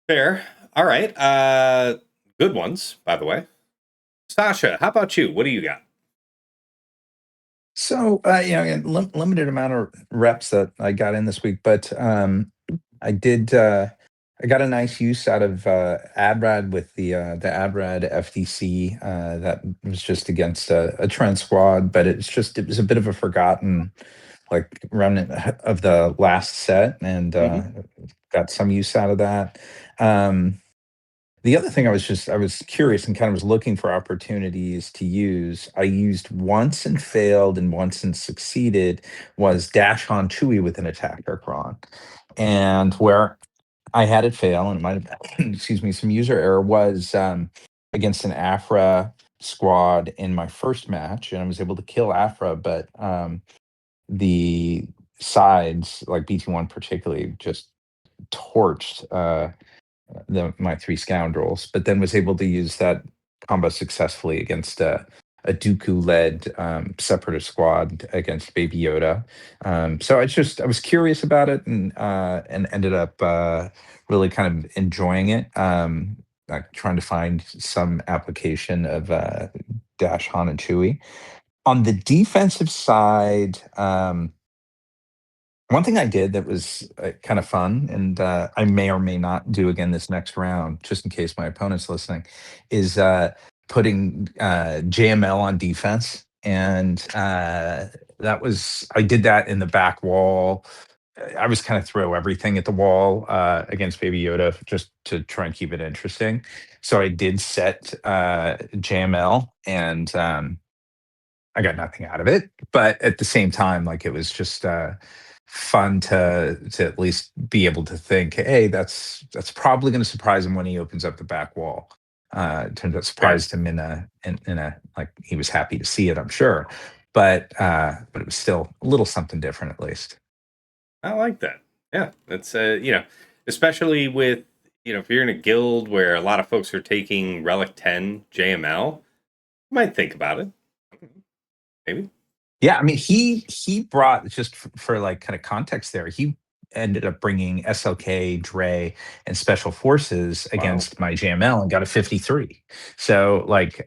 fair. All right. Good ones, by the way. Sasha, how about you? What do you got? So, limited amount of reps that I got in this week, but I did. I got a nice use out of Adrad with the Adrad FDC that was just against a Trent squad, but it was a bit of a forgotten like remnant of the last set, and got some use out of that. The other thing I was curious and kind of was looking for opportunities to use. I used once and failed and once and succeeded was Dash on Chewie with an attacker cron. And where I had it fail, and it might have excuse me, some user error was against an Afra squad in my first match, and I was able to kill Afra, but the sides, like BT1 particularly, just torched my 3 scoundrels, but then was able to use that combo successfully against a Dooku-led separatist squad against Baby Yoda. So I was curious about it and ended up really kind of enjoying it. Like trying to find some application of Dash Han and Chewie. On the defensive side, one thing I did that was kind of fun, and I may or may not do again this next round, just in case my opponent's listening, is putting JML on defense. And I did that in the back wall. I was kind of throw everything at the wall against Baby Yoda just to try and keep it interesting. So I did set JML, and I got nothing out of it. But at the same time, like it was just fun to at least be able to think, hey, that's probably going to surprise him when he opens up the back wall. Turns out surprised him in a like he was happy to see it, I'm sure, but it was still a little something different at least. I like that. Yeah, that's especially with if you're in a guild where a lot of folks are taking Relic 10 JML, you might think about it. Maybe. Yeah, I mean, he brought just for like kind of context there. He ended up bringing SLK, Dre, and Special Forces against my JML and got a 53. So like,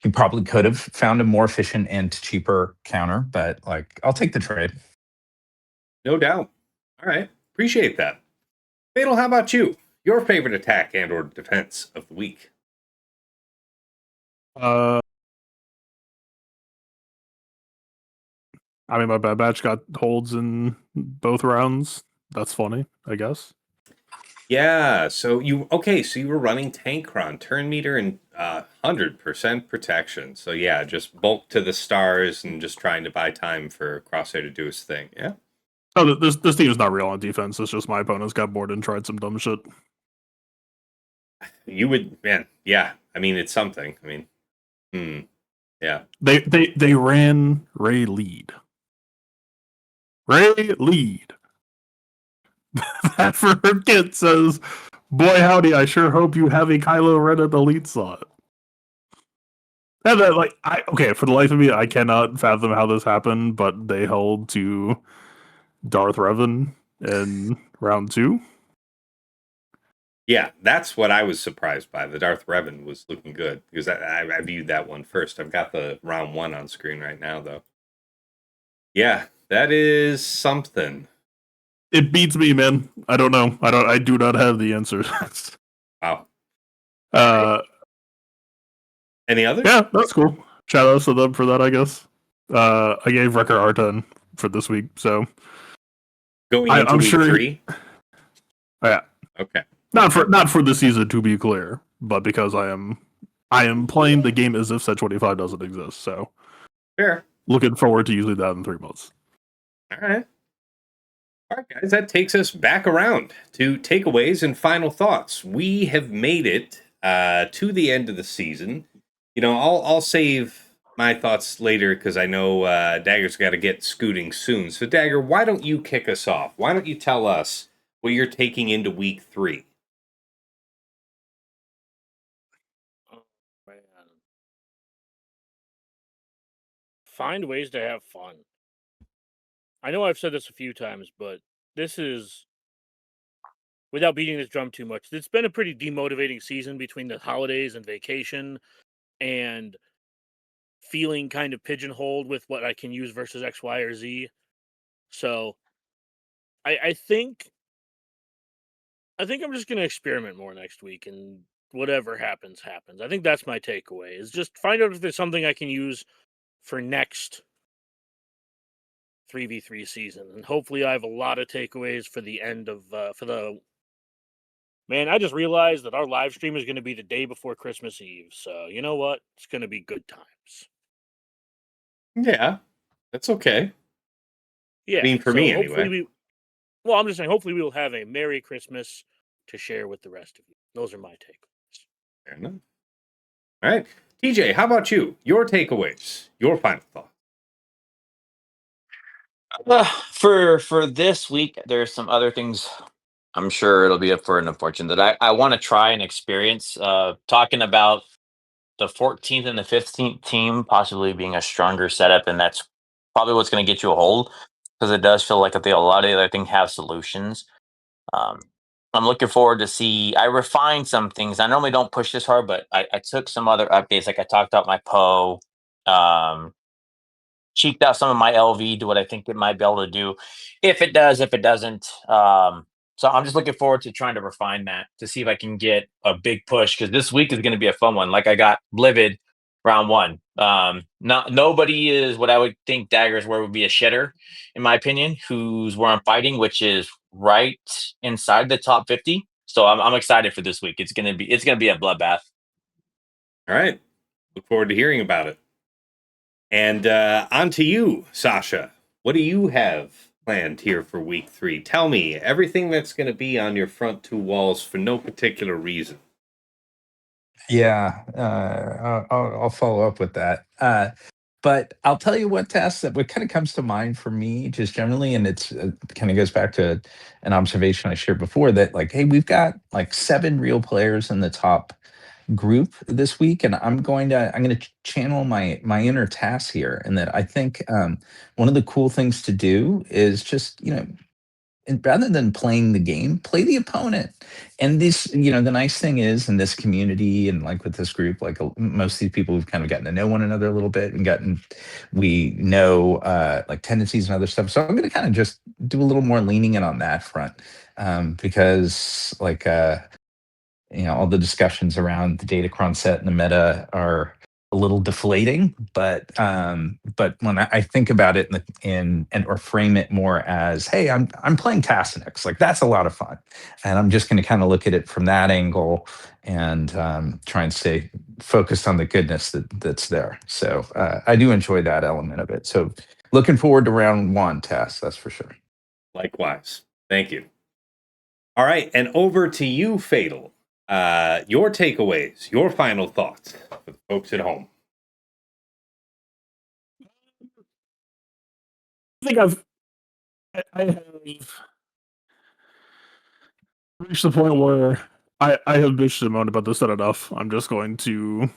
he probably could have found a more efficient and cheaper counter, but like, I'll take the trade. No doubt. All right, appreciate that. Fatal, how about you? Your favorite attack and/or defense of the week? I mean, my Bad Batch got holds in both rounds. That's funny, I guess. Yeah, so you were running Tankron, turn meter, and 100% protection. So yeah, just bulk to the stars and just trying to buy time for Crosshair to do his thing. Yeah. Oh, this team is not real on defense. It's just my opponents got bored and tried some dumb shit. You would, man. Yeah, I mean it's something. I mean, yeah. They ran Ray Lead. Ray Lead. That for her kid says, "Boy howdy, I sure hope you have a Kylo Ren at the lead slot." And then, like, for the life of me, I cannot fathom how this happened, but they held to Darth Revan in round 2. Yeah, that's what I was surprised by. The Darth Revan was looking good because I viewed that one first. I've got the round 1 on screen right now, though. Yeah, that is something. It beats me, man. I don't know. I do not have the answers. Wow. Any others? Yeah, that's cool. Shout outs to them for that, I guess. I gave Wrecker R10 for this week, so going into I'm week sure 3. Yeah. Okay. Not for the season, to be clear, but because I am playing the game as if Set25 doesn't exist. So fair. Looking forward to using that in 3 months. All right, guys, that takes us back around to takeaways and final thoughts. We have made it to the end of the season. I'll save my thoughts later because I know Dagger's got to get scooting soon. So, Dagger, why don't you kick us off? Why don't you tell us what you're taking into week 3? Oh, man. Find ways to have fun. I know I've said this a few times, but this is, without beating this drum too much, it's been a pretty demotivating season between the holidays and vacation and feeling kind of pigeonholed with what I can use versus X, Y, or Z. So I think I'm just going to experiment more next week, and whatever happens, happens. I think that's my takeaway, is just find out if there's something I can use for next 3v3 season. And hopefully I have a lot of takeaways for the end of, man, I just realized that our live stream is going to be the day before Christmas Eve. So you know what? It's going to be good times. Yeah, that's okay. Yeah. I mean, for me anyway. I'm just saying, hopefully we will have a Merry Christmas to share with the rest of you. Those are my takeaways. Fair enough. All right. TJ, how about you? Your takeaways, your final thought. For this week, there's some other things. I'm sure it'll be up for an unfortunate that I want to try and experience. Talking about the 14th and the 15th team possibly being a stronger setup, and that's probably what's going to get you a hold, because it does feel like a lot of the other things have solutions. I'm looking forward to see. I refined some things. I normally don't push this hard, but I took some other updates. Like I talked about my Poe, cheeked out some of my LV to what I think it might be able to do. If it does, if it doesn't. So I'm just looking forward to trying to refine that to see if I can get a big push, because this week is going to be a fun one. Like I got Livid round 1. Nobody is what I would think Daggers where would be a shitter, in my opinion, who's where I'm fighting, which is right inside the top 50. So I'm excited for this week. It's gonna be a bloodbath. All right. Look forward to hearing about it. And on to you, Sasha. What do you have planned here for week 3? Tell me everything that's going to be on your front 2 walls for no particular reason. Yeah, I'll follow up with that. But I'll tell you what, Tess, that what kind of comes to mind for me just generally, and it's kind of goes back to an observation I shared before that, like, hey, we've got like 7 real players in the top group this week, and I'm going to channel my inner Tass here, and that I think one of the cool things to do is just and rather than playing the game, play the opponent. And this, the nice thing is in this community and like with this group, like most of these people who've kind of gotten to know one another a little bit and we know like tendencies and other stuff. So I'm going to kind of just do a little more leaning in on that front because like, all the discussions around the Datacron set and the meta are a little deflating, but when I think about it and or frame it more as, hey, I'm playing Tassinix, like that's a lot of fun, and I'm just going to kind of look at it from that angle and try and stay focused on the goodness that's there. So I do enjoy that element of it. So looking forward to round 1, Tass, that's for sure. Likewise. Thank you. All right, and over to you, Fatal. Your takeaways, your final thoughts for the folks at home. I think I have reached the point where I have bitched and moaned about this not enough. I'm just going to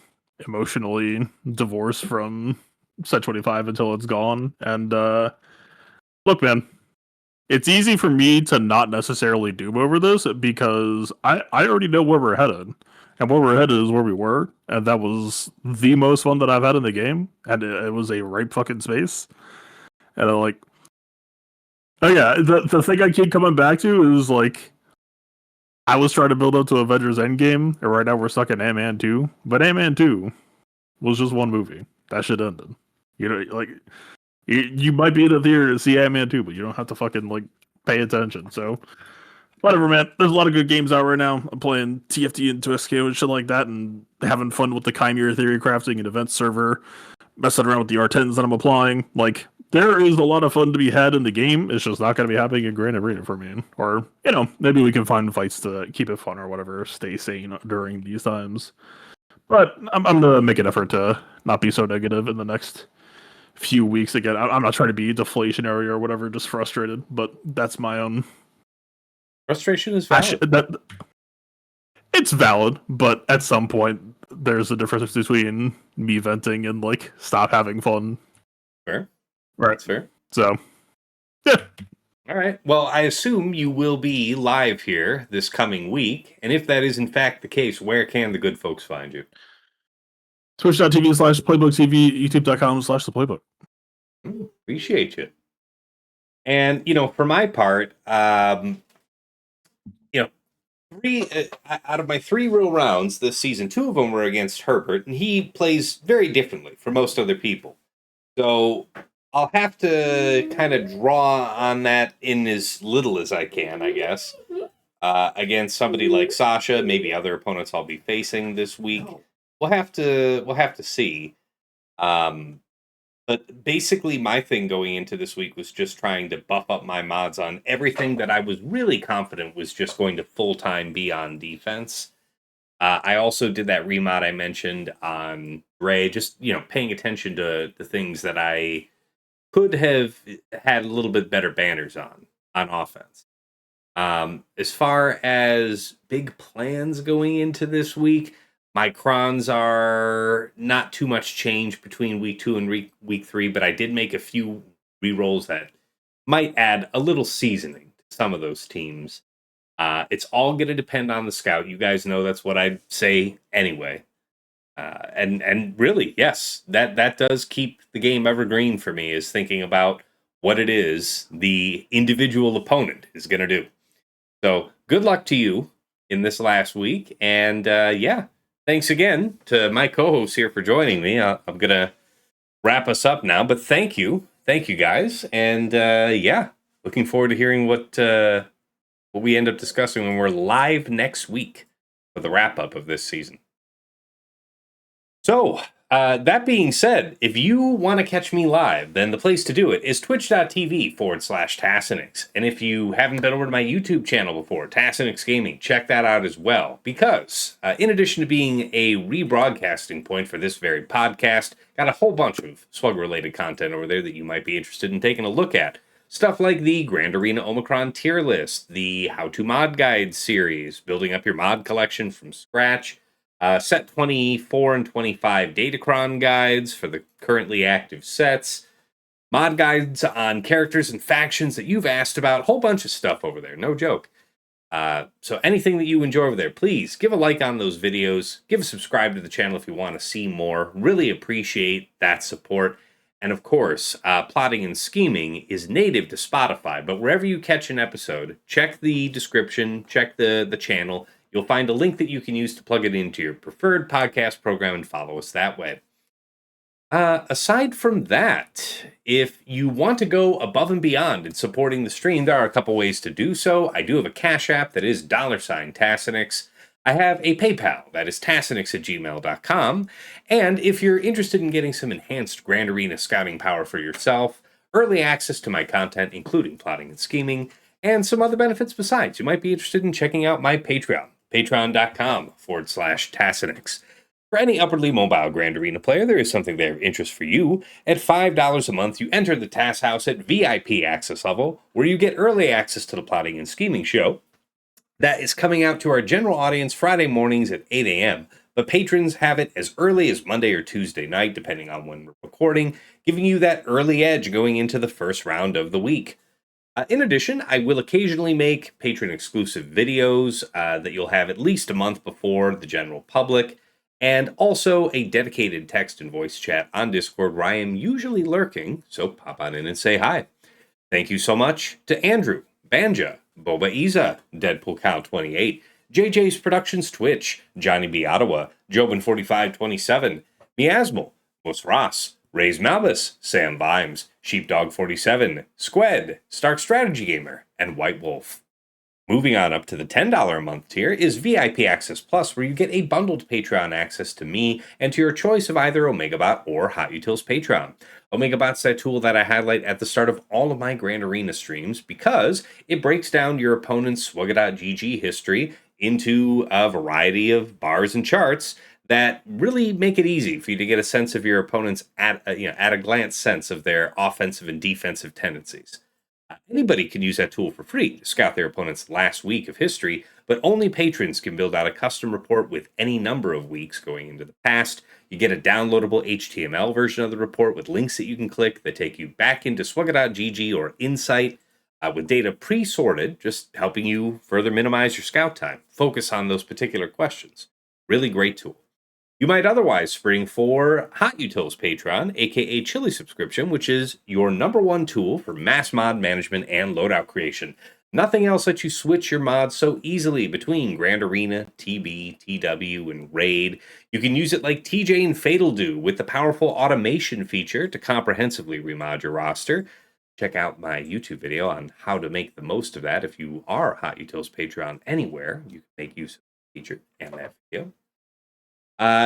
emotionally divorce from set 25 until it's gone. And look, man, it's easy for me to not necessarily doom over this because I already know where we're headed. And where we're headed is where we were, and that was the most fun that I've had in the game, and it was a right fucking space. And I'm like, oh yeah, the thing I keep coming back to is like, I was trying to build up to Avengers Endgame, and right now we're stuck in Ant-Man 2, but Ant-Man 2 was just one movie. That shit ended. Like, you might be in the theater to see Ant-Man 2, but you don't have to fucking, like, pay attention, so whatever, man. There's a lot of good games out right now. I'm playing TFT and TwistQ and shit like that, and having fun with the Chimera theory crafting and event server, messing around with the R10s that I'm applying. Like, there is a lot of fun to be had in the game. It's just not going to be happening in Grand Arena for me. Or, maybe we can find fights to keep it fun or whatever, stay sane during these times. But I'm going to make an effort to not be so negative in the next few weeks. Again, I'm not trying to be deflationary or whatever, just frustrated, but that's my own. Frustration is valid. It's valid, but at some point, there's a difference between me venting and, like, stop having fun. Fair. Right. That's fair. So, yeah. All right. Well, I assume you will be live here this coming week. And if that is in fact the case, where can the good folks find you? Twitch.tv/PlaybookTV, YouTube.com/theplaybook. Appreciate you. And, for my part, three out of my 3 real rounds this season, 2 of them were against Herbert, and he plays very differently from most other people. So I'll have to kind of draw on that in as little as I can, I guess. Against somebody like Sasha, maybe other opponents I'll be facing this week. We'll have to see. But basically, my thing going into this week was just trying to buff up my mods on everything that I was really confident was just going to full-time be on defense. I also did that remod I mentioned on Ray, just, paying attention to the things that I could have had a little bit better banners on offense. As far as big plans going into this week, my crons are not too much change between week 2 and week 3, but I did make a few rerolls that might add a little seasoning to some of those teams. It's all going to depend on the scout. You guys know that's what I say anyway. And really, yes, that does keep the game evergreen for me, is thinking about what it is the individual opponent is going to do. So good luck to you in this last week. And thanks again to my co-hosts here for joining me. I'm going to wrap us up now, but thank you. Thank you guys. And looking forward to hearing what we end up discussing when we're live next week for the wrap up of this season. So, that being said, if you want to catch me live, then the place to do it is twitch.tv/Tassinix. And if you haven't been over to my YouTube channel before, Tassinix Gaming, check that out as well. Because, in addition to being a rebroadcasting point for this very podcast, got a whole bunch of Swug-related content over there that you might be interested in taking a look at. Stuff like the Grand Arena Omicron tier list, the How to Mod Guide series, building up your mod collection from scratch, set 24 and 25 Datacron guides for the currently active sets, mod guides on characters and factions that you've asked about, a whole bunch of stuff over there, no joke. So anything that you enjoy over there, please give a like on those videos, give a subscribe to the channel if you want to see more. Really appreciate that support. And of course, Plotting and Scheming is native to Spotify, but wherever you catch an episode, check the description, check the channel. You'll find a link that you can use to plug it into your preferred podcast program and follow us that way. Aside from that, if you want to go above and beyond in supporting the stream, there are a couple ways to do so. I do have a Cash App that is $Tassinix. I have a PayPal that is tassinix@gmail.com. And if you're interested in getting some enhanced Grand Arena scouting power for yourself, early access to my content, including Plotting and Scheming, and some other benefits besides, you might be interested in checking out my Patreon, patreon.com/Tassinix. For any upwardly mobile Grand Arena player, there is something there of interest for you. At $5 a month, you enter the Task House at VIP access level, where you get early access to the Plotting and Scheming show. That is coming out to our general audience Friday mornings at 8 a.m., but patrons have it as early as Monday or Tuesday night, depending on when we're recording, giving you that early edge going into the first round of the week. In addition, I will occasionally make patron-exclusive videos that you'll have at least a month before the general public, and also a dedicated text and voice chat on Discord where I am usually lurking, so pop on in and say hi. Thank you so much to Andrew, Banja, Boba Iza, Deadpool Cow 28, JJ's Productions Twitch, Johnny B. Ottawa, Jobin4527, Miasmal, Mus Ross, Rays Malbus, Sam Vimes, Sheepdog47, Squed, Stark Strategy Gamer, and White Wolf. Moving on up to the $10 a month tier is VIP Access Plus, where you get a bundled Patreon access to me and to your choice of either OmegaBot or Hot Utils Patreon. OmegaBot's that tool that I highlight at the start of all of my Grand Arena streams because it breaks down your opponent's Swugga.gg history into a variety of bars and charts that really make it easy for you to get a sense of your opponent's at a glance sense of their offensive and defensive tendencies. Anybody can use that tool for free to scout their opponent's last week of history, but only patrons can build out a custom report with any number of weeks going into the past. You get a downloadable HTML version of the report with links that you can click that take you back into Swugga.gg or Insight with data pre-sorted, just helping you further minimize your scout time. Focus on those particular questions. Really great tool. You might otherwise spring for Hot Utils Patreon, aka Chili subscription, which is your #1 tool for mass mod management and loadout creation. Nothing else lets you switch your mods so easily between Grand Arena, TB, TW, and Raid. You can use it like TJ and Fatal do with the powerful automation feature to comprehensively remod your roster. Check out my YouTube video on how to make the most of that if you are Hot Utils Patreon anywhere. You can make use of the feature and that video.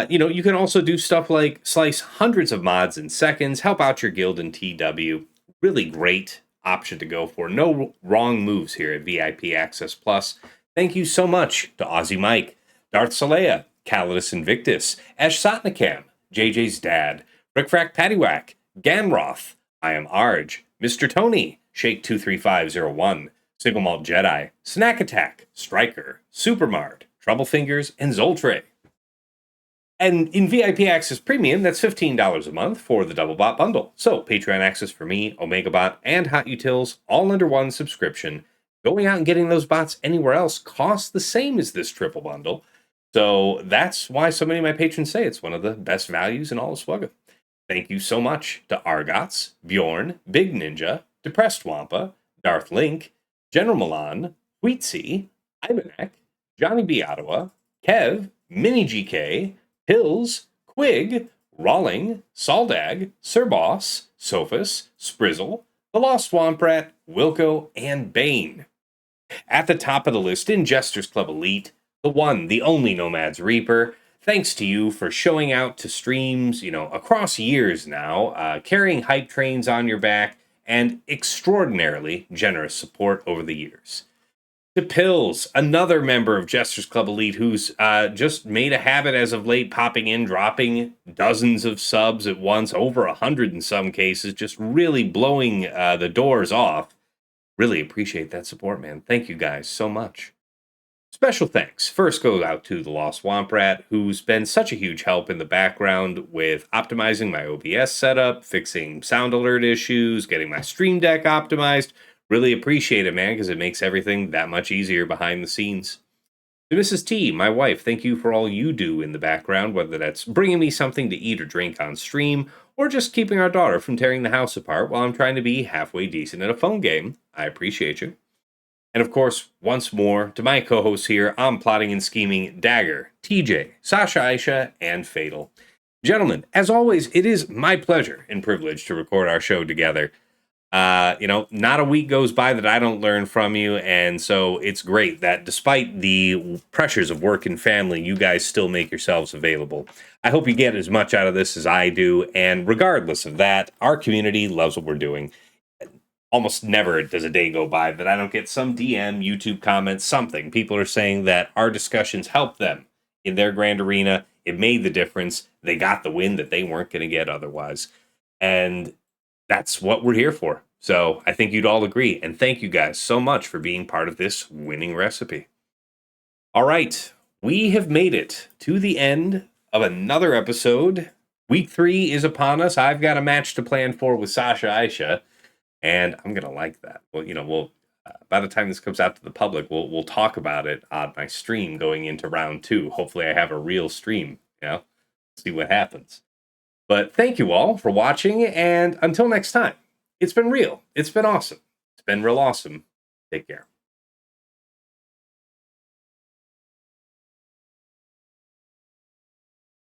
You can also do stuff like slice hundreds of mods in seconds, help out your guild in TW. Really great option to go for. No wrong moves here at VIP Access Plus. Thank you so much to Aussie Mike, Darth Salea, Calidus Invictus, Ash Sotnikam, JJ's Dad, Rickfrack Paddywhack, Ganroth, I Am Arj, Mr. Tony, Shake23501, Single Malt Jedi, Snack Attack, Striker, Supermart, Troublefingers, and Zoltre. And in VIP Access Premium, that's $15 a month for the Double Bot bundle. So Patreon access for me, OmegaBot, and Hot Utils, all under one subscription. Going out and getting those bots anywhere else costs the same as this triple bundle. So that's why so many of my patrons say it's one of the best values in all of Swugga. Thank you so much to Argots, Bjorn, Big Ninja, Depressed Wampa, Darth Link, General Milan, Wheatsy, Ivanek, Johnny B. Ottawa, Kev, Mini GK, Hills, Quig, Rawling, Saldag, Sir Boss, Sophus, Sprizzle, The Lost Swamp Rat, Wilco, and Bane. At the top of the list in Jester's Club Elite, the one, the only Nomad's Reaper. thanks to you for showing out to streams, across years now, carrying hype trains on your back, and extraordinarily generous support over the years. To Pills, another member of Jester's Club Elite who's just made a habit as of late, popping in, dropping dozens of subs at once, over 100 in some cases, just really blowing the doors off. Really appreciate that support, man. Thank you guys so much. Special thanks first goes out to the Lost Swamp Rat, who's been such a huge help in the background with optimizing my OBS setup, fixing sound alert issues, getting my Stream Deck optimized. Really appreciate it, man, because it makes everything that much easier behind the scenes. To Mrs. T, my wife, thank you for all you do in the background, whether that's bringing me something to eat or drink on stream, or just keeping our daughter from tearing the house apart while I'm trying to be halfway decent at a phone game. I appreciate you. And of course, once more, to my co-hosts here, I'm Plotting and Scheming, Dagger, TJ, Sasha Aisha, and Fatal. Gentlemen, as always, it is my pleasure and privilege to record our show together. Not a week goes by that I don't learn from you, and so it's great that despite the pressures of work and family, you guys still make yourselves available. I hope you get as much out of this as I do, and regardless of that, our community loves what we're doing. Almost never does a day go by that I don't get some DM, YouTube comment, something. People are saying that our discussions helped them in their Grand Arena. It made the difference. They got the win that they weren't going to get otherwise. And that's what we're here for. So I think you'd all agree. And thank you guys so much for being part of this winning recipe. All right. We have made it to the end of another episode. Week 3 is upon us. I've got a match to plan for with Sasha Aisha. And I'm going to like that. Well, we'll by the time this comes out to the public, we'll talk about it on my stream going into round 2. Hopefully I have a real stream, see what happens. But thank you all for watching, and until next time, it's been real. It's been awesome. It's been real awesome. Take care.